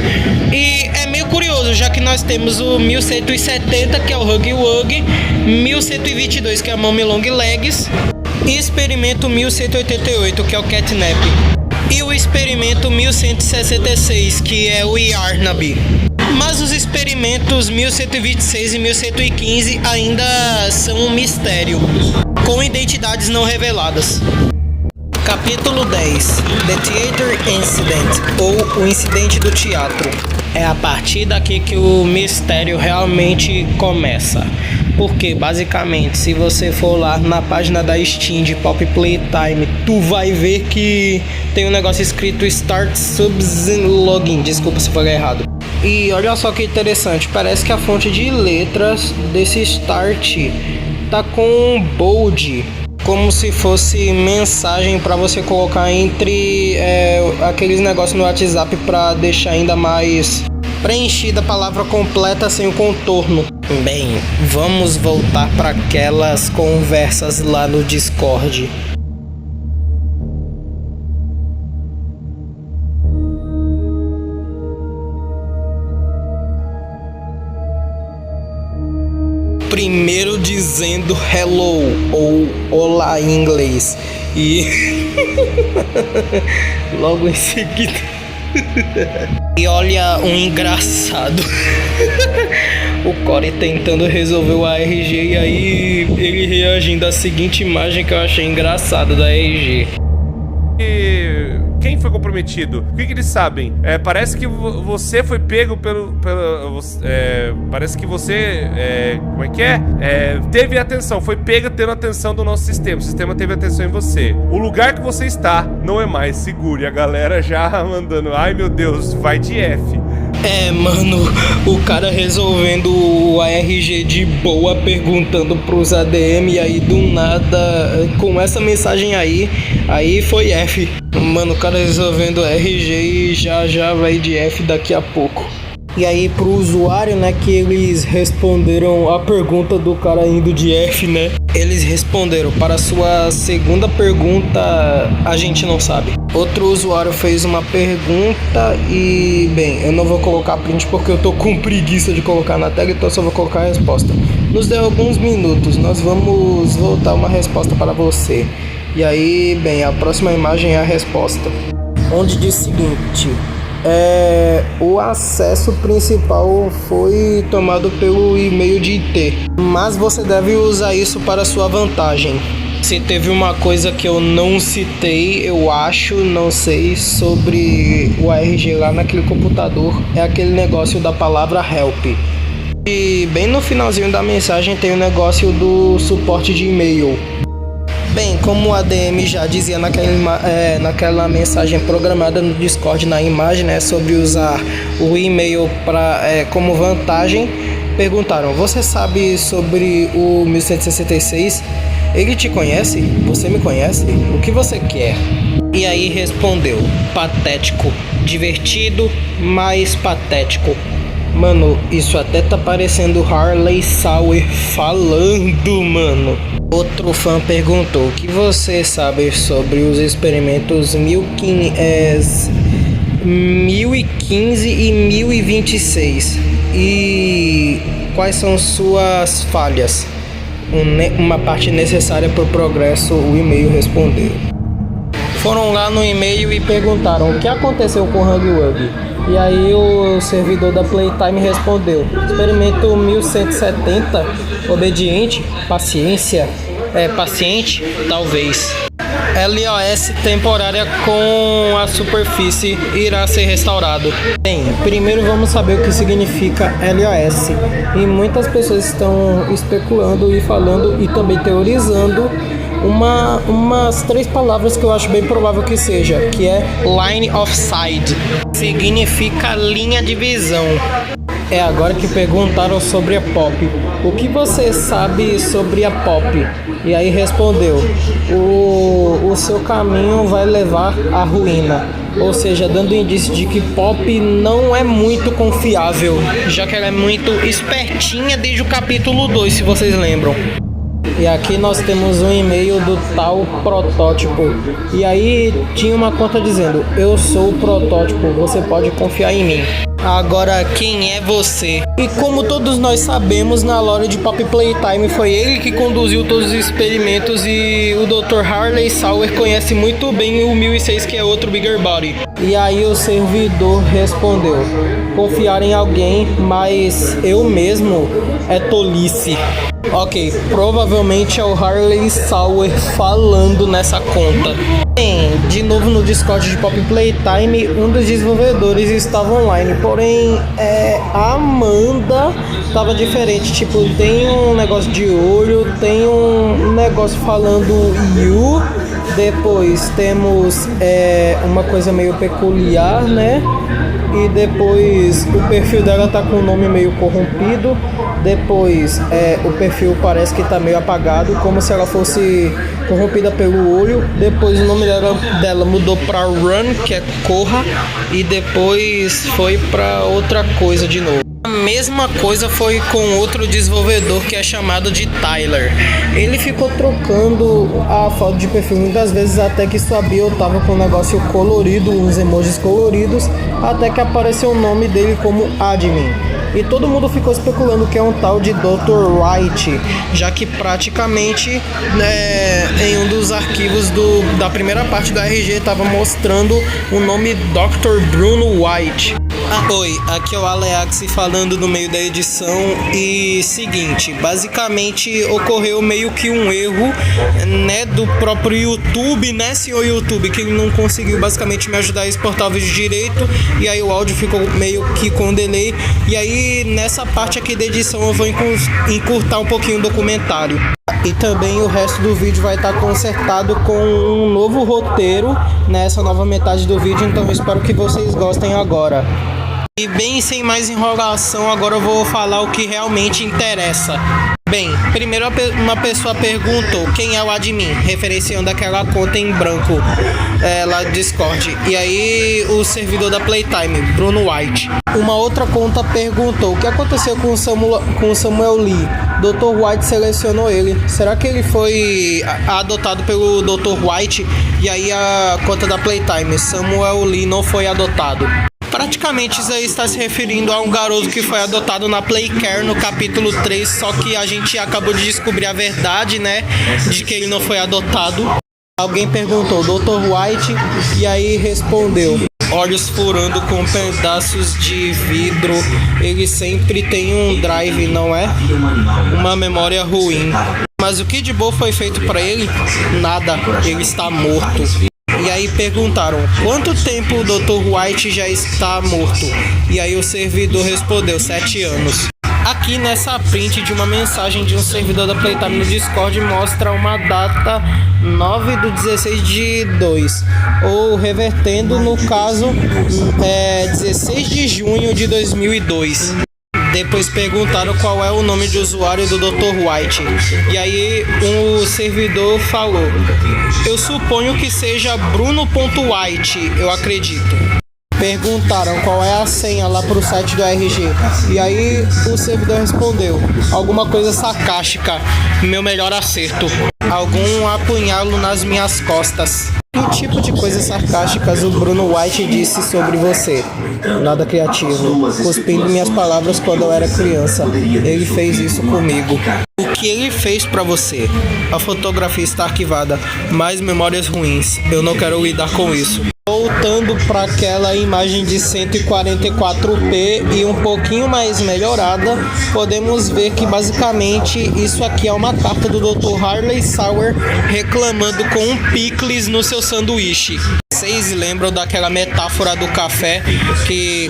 E é meio curioso, já que nós temos o 1170, que é o Huggy Wuggy, 1122, que é a Mommy Long Legs, e experimento 1188, que é o Catnap, e o experimento 1166, que é o Yarnaby. Mas os experimentos 1126 e 1115 ainda são um mistério, com identidades não reveladas. Capítulo 10. The Theater Incident, ou o incidente do teatro. É a partir daqui que o mistério realmente começa. Porque basicamente, se você for lá na página da Steam de Poppy Playtime, tu vai ver que tem um negócio escrito Start Subs and Login. Desculpa se for errado. E olha só que interessante, parece que a fonte de letras desse Start tá com bold, como se fosse mensagem para você colocar entre aqueles negócios no WhatsApp para deixar ainda mais preenchida a palavra completa sem o contorno. Bem, vamos voltar para aquelas conversas lá no Discord. Primeiro dizendo hello ou olá em inglês e logo em seguida e olha um engraçado o Corey tentando resolver o ARG e aí ele reagindo à seguinte imagem que eu achei engraçada da ARG. Quem foi comprometido? O que eles sabem? Parece que você foi pego parece que você... como é que é? Teve atenção, foi pega tendo atenção do nosso sistema. O sistema teve atenção em você. O lugar que você está não é mais seguro. E a galera já mandando, ai meu Deus, vai de F. Mano, o cara resolvendo o ARG de boa, perguntando pros ADM, e aí do nada, com essa mensagem aí foi F. Mano, o cara resolvendo o ARG e já vai de F daqui a pouco. E aí pro usuário, né, que eles responderam a pergunta do cara indo de F, né? Eles responderam, para a sua segunda pergunta, a gente não sabe. Outro usuário fez uma pergunta e, bem, eu não vou colocar print porque eu tô com preguiça de colocar na tela, então eu só vou colocar a resposta. Nos deu alguns minutos, nós vamos voltar uma resposta para você. E aí, bem, a próxima imagem é a resposta. Onde diz o seguinte... o acesso principal foi tomado pelo e-mail de IT, mas você deve usar isso para sua vantagem. Se teve uma coisa que eu não citei, eu acho, não sei, sobre o ARG lá naquele computador, é aquele negócio da palavra help. E bem no finalzinho da mensagem tem o negócio do suporte de e-mail. Bem, como o ADM já dizia naquela mensagem programada no Discord, na imagem, né, sobre usar o e-mail como vantagem, perguntaram, você sabe sobre o 1166? Ele te conhece? Você me conhece? O que você quer? E aí respondeu, patético, divertido, mas patético. Mano, isso até tá parecendo Harley Sauer falando, mano. Outro fã perguntou, o que você sabe sobre os experimentos 1015 e 1026? E quais são suas falhas? Uma parte necessária para o progresso, o e-mail respondeu. Foram lá no e-mail e perguntaram o que aconteceu com o Hugwug. E aí o servidor da Playtime respondeu, experimento 1170, obediente, paciência, paciente, talvez. LOS temporária com a superfície irá ser restaurado. Bem, primeiro vamos saber o que significa LOS. E muitas pessoas estão especulando e falando e também teorizando umas 3 palavras que eu acho bem provável que seja, que é Line of Sight, significa linha de visão. É agora que perguntaram sobre a Pop. O que você sabe sobre a Pop? E aí respondeu, o seu caminho vai levar à ruína. Ou seja, dando indício de que Pop não é muito confiável, já que ela é muito espertinha desde o capítulo 2, se vocês lembram. E aqui nós temos um e-mail do tal protótipo. E aí tinha uma conta dizendo, eu sou o protótipo, você pode confiar em mim. Agora, quem é você? E como todos nós sabemos, na lore de Poppy Playtime foi ele que conduziu todos os experimentos e o Dr. Harley Sauer conhece muito bem o 1006, que é outro Bigger Body. E aí o servidor respondeu, confiar em alguém, mas eu mesmo é tolice. Ok, provavelmente é o Harley Sauer falando nessa conta. Bem, de novo no Discord de Poppy Playtime, um dos desenvolvedores estava online, porém a Amanda estava diferente, tipo, tem um negócio de olho, tem um negócio falando you, depois temos uma coisa meio peculiar, né? E depois o perfil dela tá com o nome meio corrompido. Depois o perfil parece que tá meio apagado, como se ela fosse corrompida pelo olho. Depois o nome dela mudou pra Run, que é corra. E depois foi pra outra coisa de novo. A mesma coisa foi com outro desenvolvedor que é chamado de Tyler. Ele ficou trocando a foto de perfil muitas vezes, até que sua bio tava com um negócio colorido, uns emojis coloridos, até que apareceu o nome dele como admin. E todo mundo ficou especulando que é um tal de Dr. White, já que praticamente em um dos arquivos da primeira parte do RG estava mostrando o nome Dr. Bruno White. Oi, aqui é o Aleax falando no meio da edição. E seguinte, basicamente ocorreu meio que um erro, né, do próprio YouTube, né, senhor YouTube, que ele não conseguiu basicamente me ajudar a exportar o vídeo direito, e aí o áudio ficou meio que com delay. E aí nessa parte aqui da edição eu vou encurtar um pouquinho o documentário. E também o resto do vídeo vai estar consertado com um novo roteiro nessa nova metade do vídeo, então eu espero que vocês gostem agora. E bem, sem mais enrolação, agora eu vou falar o que realmente interessa. Bem, primeiro uma pessoa perguntou quem é o admin, referenciando aquela conta em branco lá do Discord. E aí o servidor da Playtime, Bruno White. Uma outra conta perguntou o que aconteceu com o Samuel Lee. Dr. White selecionou ele. Será que ele foi adotado pelo Dr. White? E aí a conta da Playtime, Samuel Lee não foi adotado. Praticamente isso aí está se referindo a um garoto que foi adotado na Playcare no capítulo 3, só que a gente acabou de descobrir a verdade, né, de que ele não foi adotado. Alguém perguntou, Dr. White, e aí respondeu, olhos furando com pedaços de vidro, ele sempre tem um drive, não é? Uma memória ruim. Mas o que de bom foi feito para ele? Nada, ele está morto. E aí perguntaram, quanto tempo o Dr. White já está morto? E aí o servidor respondeu, 7 anos. Aqui nessa print de uma mensagem de um servidor da Playtime no Discord mostra uma data 9/16/2, ou revertendo no caso 16 de junho de 2002. Depois perguntaram qual é o nome de usuário do Dr. White. E aí o servidor falou, eu suponho que seja Bruno.White, eu acredito. Perguntaram qual é a senha lá pro site do RG. E aí o servidor respondeu, alguma coisa sarcástica, meu melhor acerto. Algum apunhalo nas minhas costas. Que tipo de coisas sarcásticas o Bruno White disse sobre você? Nada criativo. Cuspindo minhas palavras quando eu era criança. Ele fez isso comigo. O que ele fez pra você? A fotografia está arquivada. Mais memórias ruins. Eu não quero lidar com isso. Voltando para aquela imagem de 144p e um pouquinho mais melhorada, podemos ver que basicamente isso aqui é uma carta do Dr. Harley Sauer reclamando com um picles no seu sanduíche. Vocês lembram daquela metáfora do café, que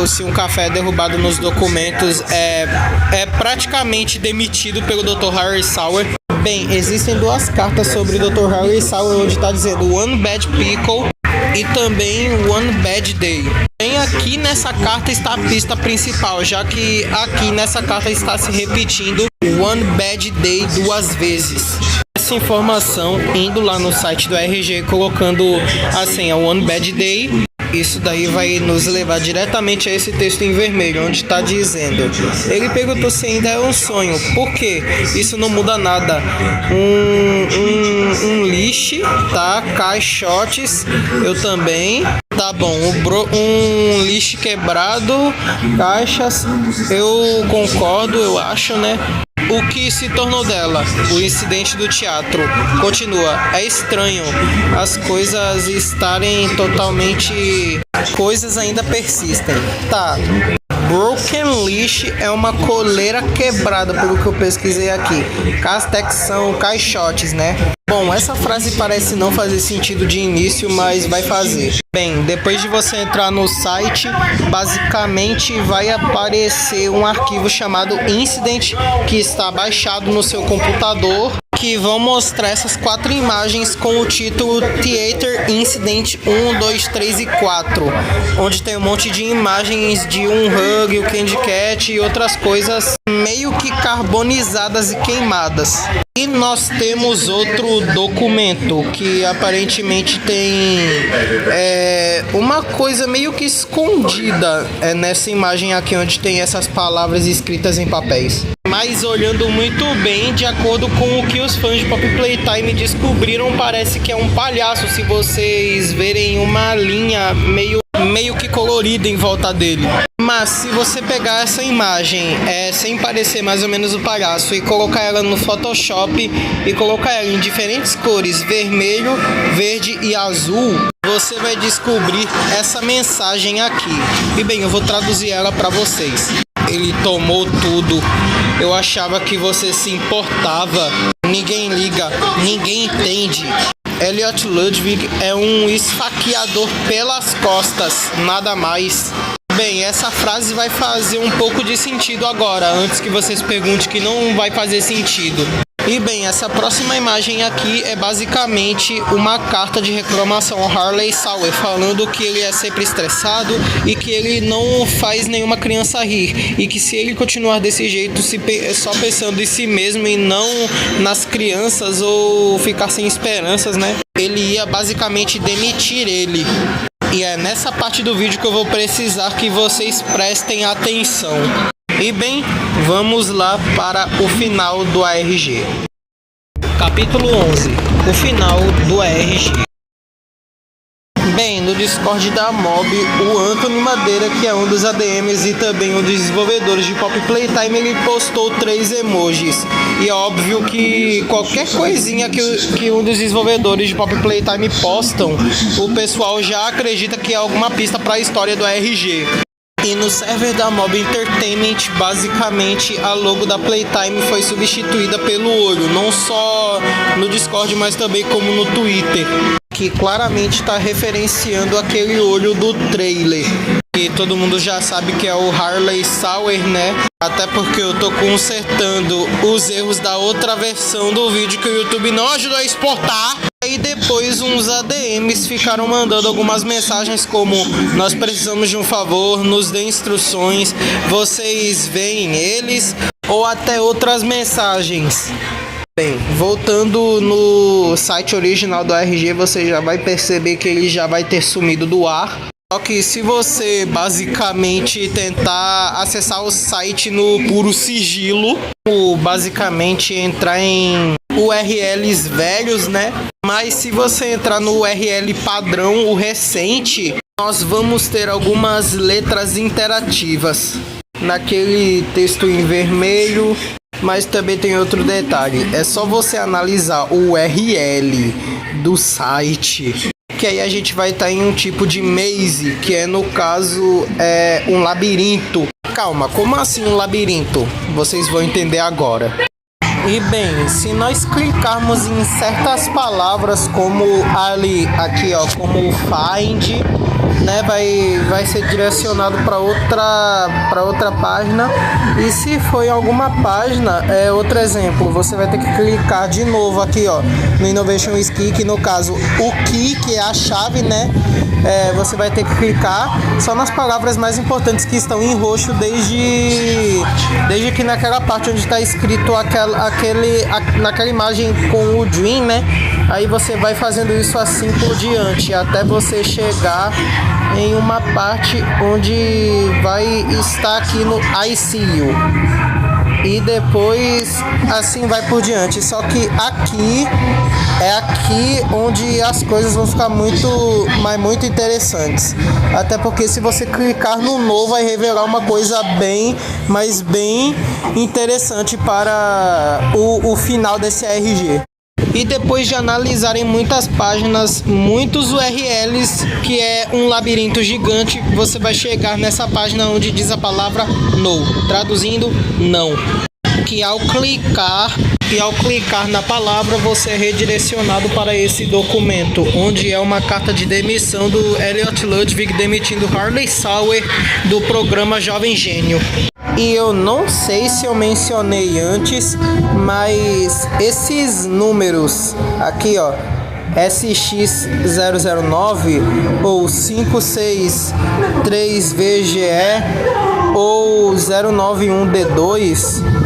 se um café é derrubado nos documentos é praticamente demitido pelo Dr. Harley Sauer? Bem, existem duas cartas sobre o Dr. Harley Sauer onde está dizendo One Bad Pickle e também One Bad Day. Bem, aqui nessa carta está a pista principal, já que aqui nessa carta está se repetindo One Bad Day 2 vezes. Essa informação, indo lá no site do RG, colocando a senha One Bad Day, isso daí vai nos levar diretamente a esse texto em vermelho, onde está dizendo, ele perguntou se ainda é um sonho, por quê? Isso não muda nada. Um lixo, tá? Caixotes, eu também. Tá bom, um lixo quebrado, caixas, eu concordo, eu acho, né? O que se tornou dela? O incidente do teatro. Continua. É estranho as coisas estarem totalmente... Coisas ainda persistem. Tá. Broken Leash é uma coleira quebrada, pelo que eu pesquisei aqui. Castex são caixotes, né? Bom, essa frase parece não fazer sentido de início, mas vai fazer. Bem, depois de você entrar no site, basicamente vai aparecer um arquivo chamado Incident, que está baixado no seu computador, que vão mostrar essas 4 imagens com o título Theater Incident 1, 2, 3 e 4, onde tem um monte de imagens de um Hug, o Candy Cat e outras coisas meio que carbonizadas e queimadas. E nós temos outro documento que aparentemente tem uma coisa meio que escondida nessa imagem aqui, onde tem essas palavras escritas em papéis. Mas olhando muito bem, de acordo com o que os fãs de Poppy Playtime descobriram, parece que é um palhaço, se vocês verem uma linha meio que colorida em volta dele. Mas se você pegar essa imagem sem parecer mais ou menos o palhaço e colocar ela no Photoshop e colocar ela em diferentes cores, vermelho, verde e azul, você vai descobrir essa mensagem aqui. E bem, eu vou traduzir ela para vocês. Ele tomou tudo. Eu achava que você se importava. Ninguém liga, ninguém entende. Elliot Ludwig é um esfaqueador pelas costas, nada mais. Bem, essa frase vai fazer um pouco de sentido agora, antes que vocês perguntem que não vai fazer sentido. E bem, essa próxima imagem aqui é basicamente uma carta de reclamação ao Harley Sauer, falando que ele é sempre estressado e que ele não faz nenhuma criança rir, e que se ele continuar desse jeito, só pensando em si mesmo e não nas crianças ou ficar sem esperanças, né, ele ia basicamente demitir ele. E é nessa parte do vídeo que eu vou precisar que vocês prestem atenção. E bem, vamos lá para o final do ARG. Capítulo 11. O final do ARG. Bem, no Discord da Mob, o Anthony Madeira, que é um dos ADMs e também um dos desenvolvedores de Poppy Playtime, ele postou 3 emojis. E é óbvio que qualquer coisinha que um dos desenvolvedores de Poppy Playtime postam, o pessoal já acredita que é alguma pista para a história do ARG. E no server da Mob Entertainment, basicamente a logo da Playtime foi substituída pelo olho, não só no Discord, mas também como no Twitter, que claramente está referenciando aquele olho do trailer, que todo mundo já sabe que é o Harley Sauer, né? Até porque eu tô consertando os erros da outra versão do vídeo que o YouTube não ajudou a exportar. E depois uns ADMs ficaram mandando algumas mensagens como: nós precisamos de um favor, nos dê instruções, vocês veem eles, ou até outras mensagens. Bem, voltando no site original do ARG, você já vai perceber que ele já vai ter sumido do ar. Só que se você basicamente tentar acessar o site no puro sigilo, ou basicamente entrar em URLs velhos, né? Mas se você entrar no URL padrão, o recente, nós vamos ter algumas letras interativas naquele texto em vermelho. Mas também tem outro detalhe, é só você analisar o URL do site, que aí a gente vai estar em um tipo de maze, que é, no caso, um labirinto. Calma, como assim um labirinto? Vocês vão entender agora. E bem, se nós clicarmos em certas palavras, como ali, aqui ó, como find, né, vai ser direcionado para outra página. E se for em alguma página, outro exemplo, você vai ter que clicar de novo aqui ó, no Innovation Key, que no caso o key, que é a chave, né, você vai ter que clicar só nas palavras mais importantes que estão em roxo, desde que naquela parte onde está escrito naquela imagem com o Dream, né, aí você vai fazendo isso assim por diante, até você chegar em uma parte onde vai estar aqui no I See You. E depois assim vai por diante. Só que aqui é aqui onde as coisas vão ficar muito interessantes. Até porque se você clicar no novo, vai revelar uma coisa bem interessante para o final desse ARG. E depois de analisarem muitas páginas, muitos URLs, que é um labirinto gigante, você vai chegar nessa página onde diz a palavra no, traduzindo não. Que ao clicar na palavra, você é redirecionado para esse documento, onde é uma carta de demissão do Elliot Ludwig demitindo Harley Sauer do programa Jovem Gênio. E eu não sei se eu mencionei antes, mas esses números aqui, ó, SX009 ou 563VGE ou 091D2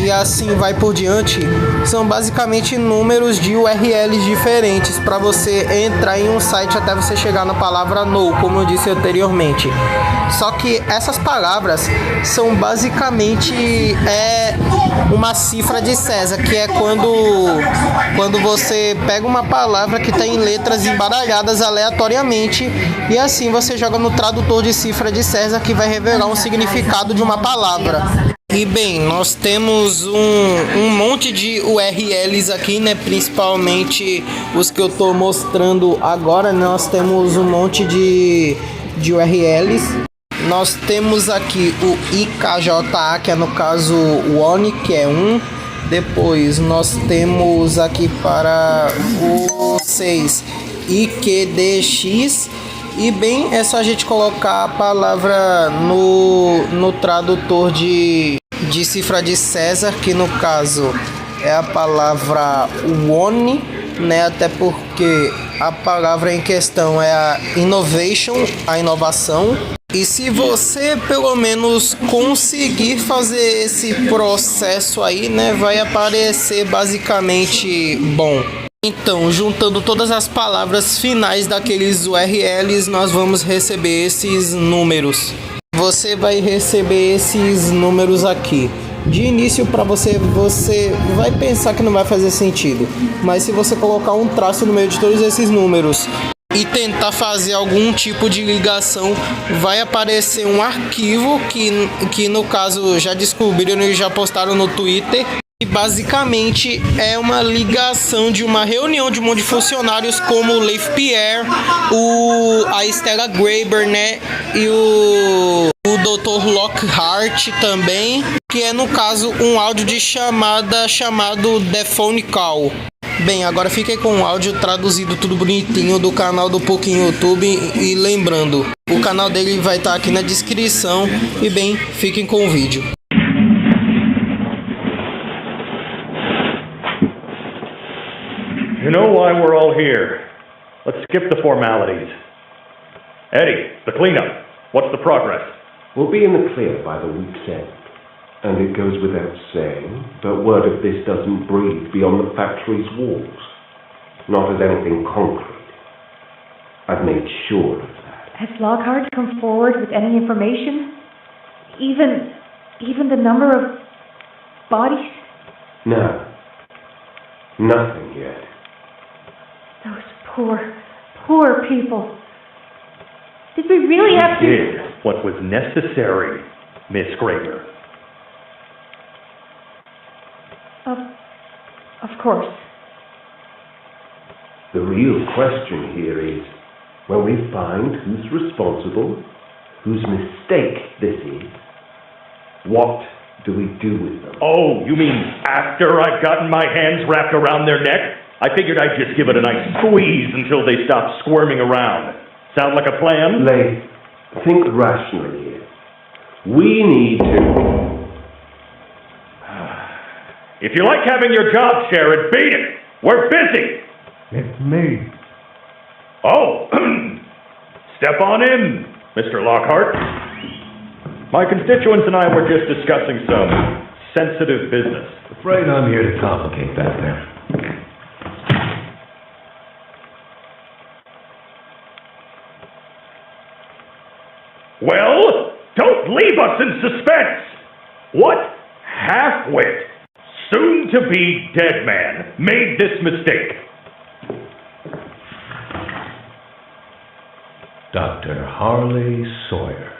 e assim vai por diante, são basicamente números de URLs diferentes para você entrar em um site até você chegar na palavra no, como eu disse anteriormente. Só que essas palavras são basicamente uma cifra de César, que é quando você pega uma palavra que tem letras embaralhadas aleatoriamente e assim você joga no tradutor de cifra de César, que vai revelar um significado de uma palavra. E bem, nós temos um monte de URLs aqui, né? Principalmente os que eu tô mostrando agora. Nós temos um monte de URLs. Nós temos aqui o IKJA, que é no caso o ONI, que é 1. Depois nós temos aqui para o 6 IQDX. E bem, é só a gente colocar a palavra no tradutor de cifra de César, que no caso é a palavra ONI, né? Até porque a palavra em questão é a innovation, a inovação. E se você pelo menos conseguir fazer esse processo aí, né, vai aparecer basicamente bom. Então, juntando todas as palavras finais daqueles URLs, nós vamos receber esses números. Você vai receber esses números aqui. De início, para você vai pensar que não vai fazer sentido. Mas se você colocar um traço no meio de todos esses números e tentar fazer algum tipo de ligação, vai aparecer um arquivo que no caso já descobriram e já postaram no Twitter. E basicamente é uma ligação de uma reunião de um monte de funcionários como o Leif Pierre, a Stella Graber, né? E o Dr. Lockhart também, que é no caso um áudio de chamada chamado The Phone Call. Bem, agora fiquei com o áudio traduzido tudo bonitinho do canal do Pouquinho YouTube e lembrando, o canal dele vai estar aqui na descrição e bem, fiquem com o vídeo. You know why we're all here. Let's skip the formalities. Eddie, the cleanup. What's the progress? We'll be in the clear by the week's end. And it goes without saying, but word of this doesn't breathe beyond the factory's walls. Not as anything concrete. I've made sure of that. Has Lockhart come forward with any information? Even the number of bodies? No. Nothing yet. Those poor people. Did we really have to... We did what was necessary, Miss Graber. Of course. The real question here is, when we find who's responsible, whose mistake this is, what do we do with them? Oh, you mean after I've gotten my hands wrapped around their neck? I figured I'd just give it a nice squeeze until they stop squirming around. Sound like a plan? Leif, think rationally here. We need to... If you like having your job, Sharon, beat it. We're busy. It's me. Oh, step on in, Mr. Lockhart. My constituents and I were just discussing some sensitive business. Afraid I'm here to complicate that then. Well, don't leave us in suspense. What half-wit, soon-to-be dead man made this mistake? Dr. Harley Sawyer.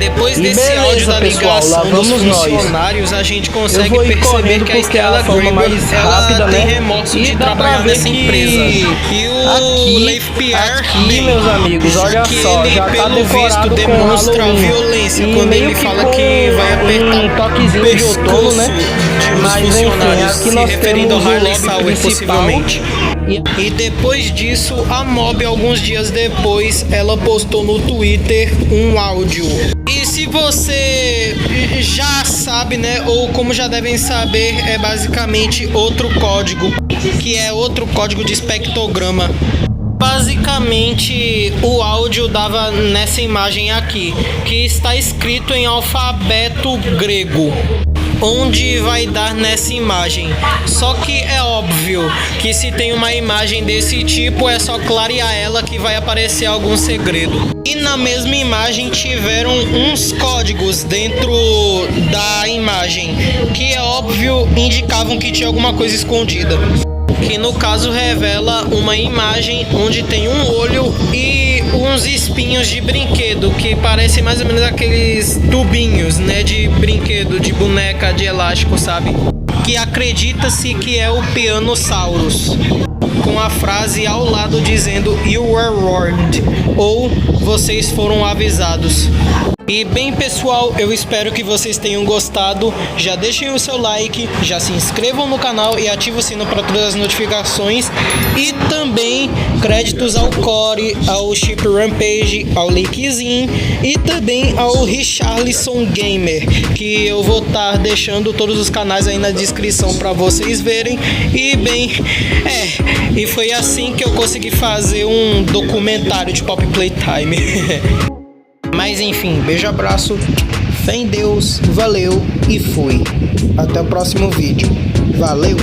depois E desse beleza, áudio da pessoal, ligação lá dos vamos nós. funcionários, a gente Eu consegue vou ir perceber correndo que a porque é a Stella forma Grable, mais ela rápida, tem né? remorso E de dá pra trabalhar ver nessa que empresa. E o aqui, Leif Pierre, aqui, meus amigos, olha que só, ele, já tá pelo visto, decorado com demonstra Halloween. violência E quando meio ele que fala com que vai apertar um toquezinho de outono, né? dos Mas enfim, funcionários, aqui se nós referindo ao temos o Harley lobby Sauer, principal. possivelmente. E depois disso, a Mob, alguns dias depois, ela postou no Twitter um áudio. E se você já sabe, né, ou como já devem saber, é basicamente outro código, que é outro código de espectrograma. Basicamente, o áudio dava nessa imagem aqui, que está escrito em alfabeto grego, onde vai dar nessa imagem. Só que é óbvio que se tem uma imagem desse tipo, é só clarear ela que vai aparecer algum segredo. E na mesma imagem tiveram uns códigos dentro da imagem, que é óbvio indicavam que tinha alguma coisa escondida. Que no caso revela uma imagem onde tem um olho e uns espinhos de brinquedo, que parecem mais ou menos aqueles tubinhos, né, de brinquedo, de boneca de elástico, sabe? Que acredita-se que é o Pianosaurus, com a frase ao lado dizendo "You were warned", ou "Vocês foram avisados". E bem, pessoal, eu espero que vocês tenham gostado. Já deixem o seu like, já se inscrevam no canal e ativem o sino para todas as notificações. E também créditos ao Core, ao Chip Rampage, ao Linkzinho e também ao Richarlison Gamer, que eu vou estar deixando todos os canais aí na descrição para vocês verem. E bem, e foi assim que eu consegui fazer um documentário de Pop Playtime. Mas enfim, beijo, abraço, fé em Deus, valeu e fui. Até o próximo vídeo. Valeu!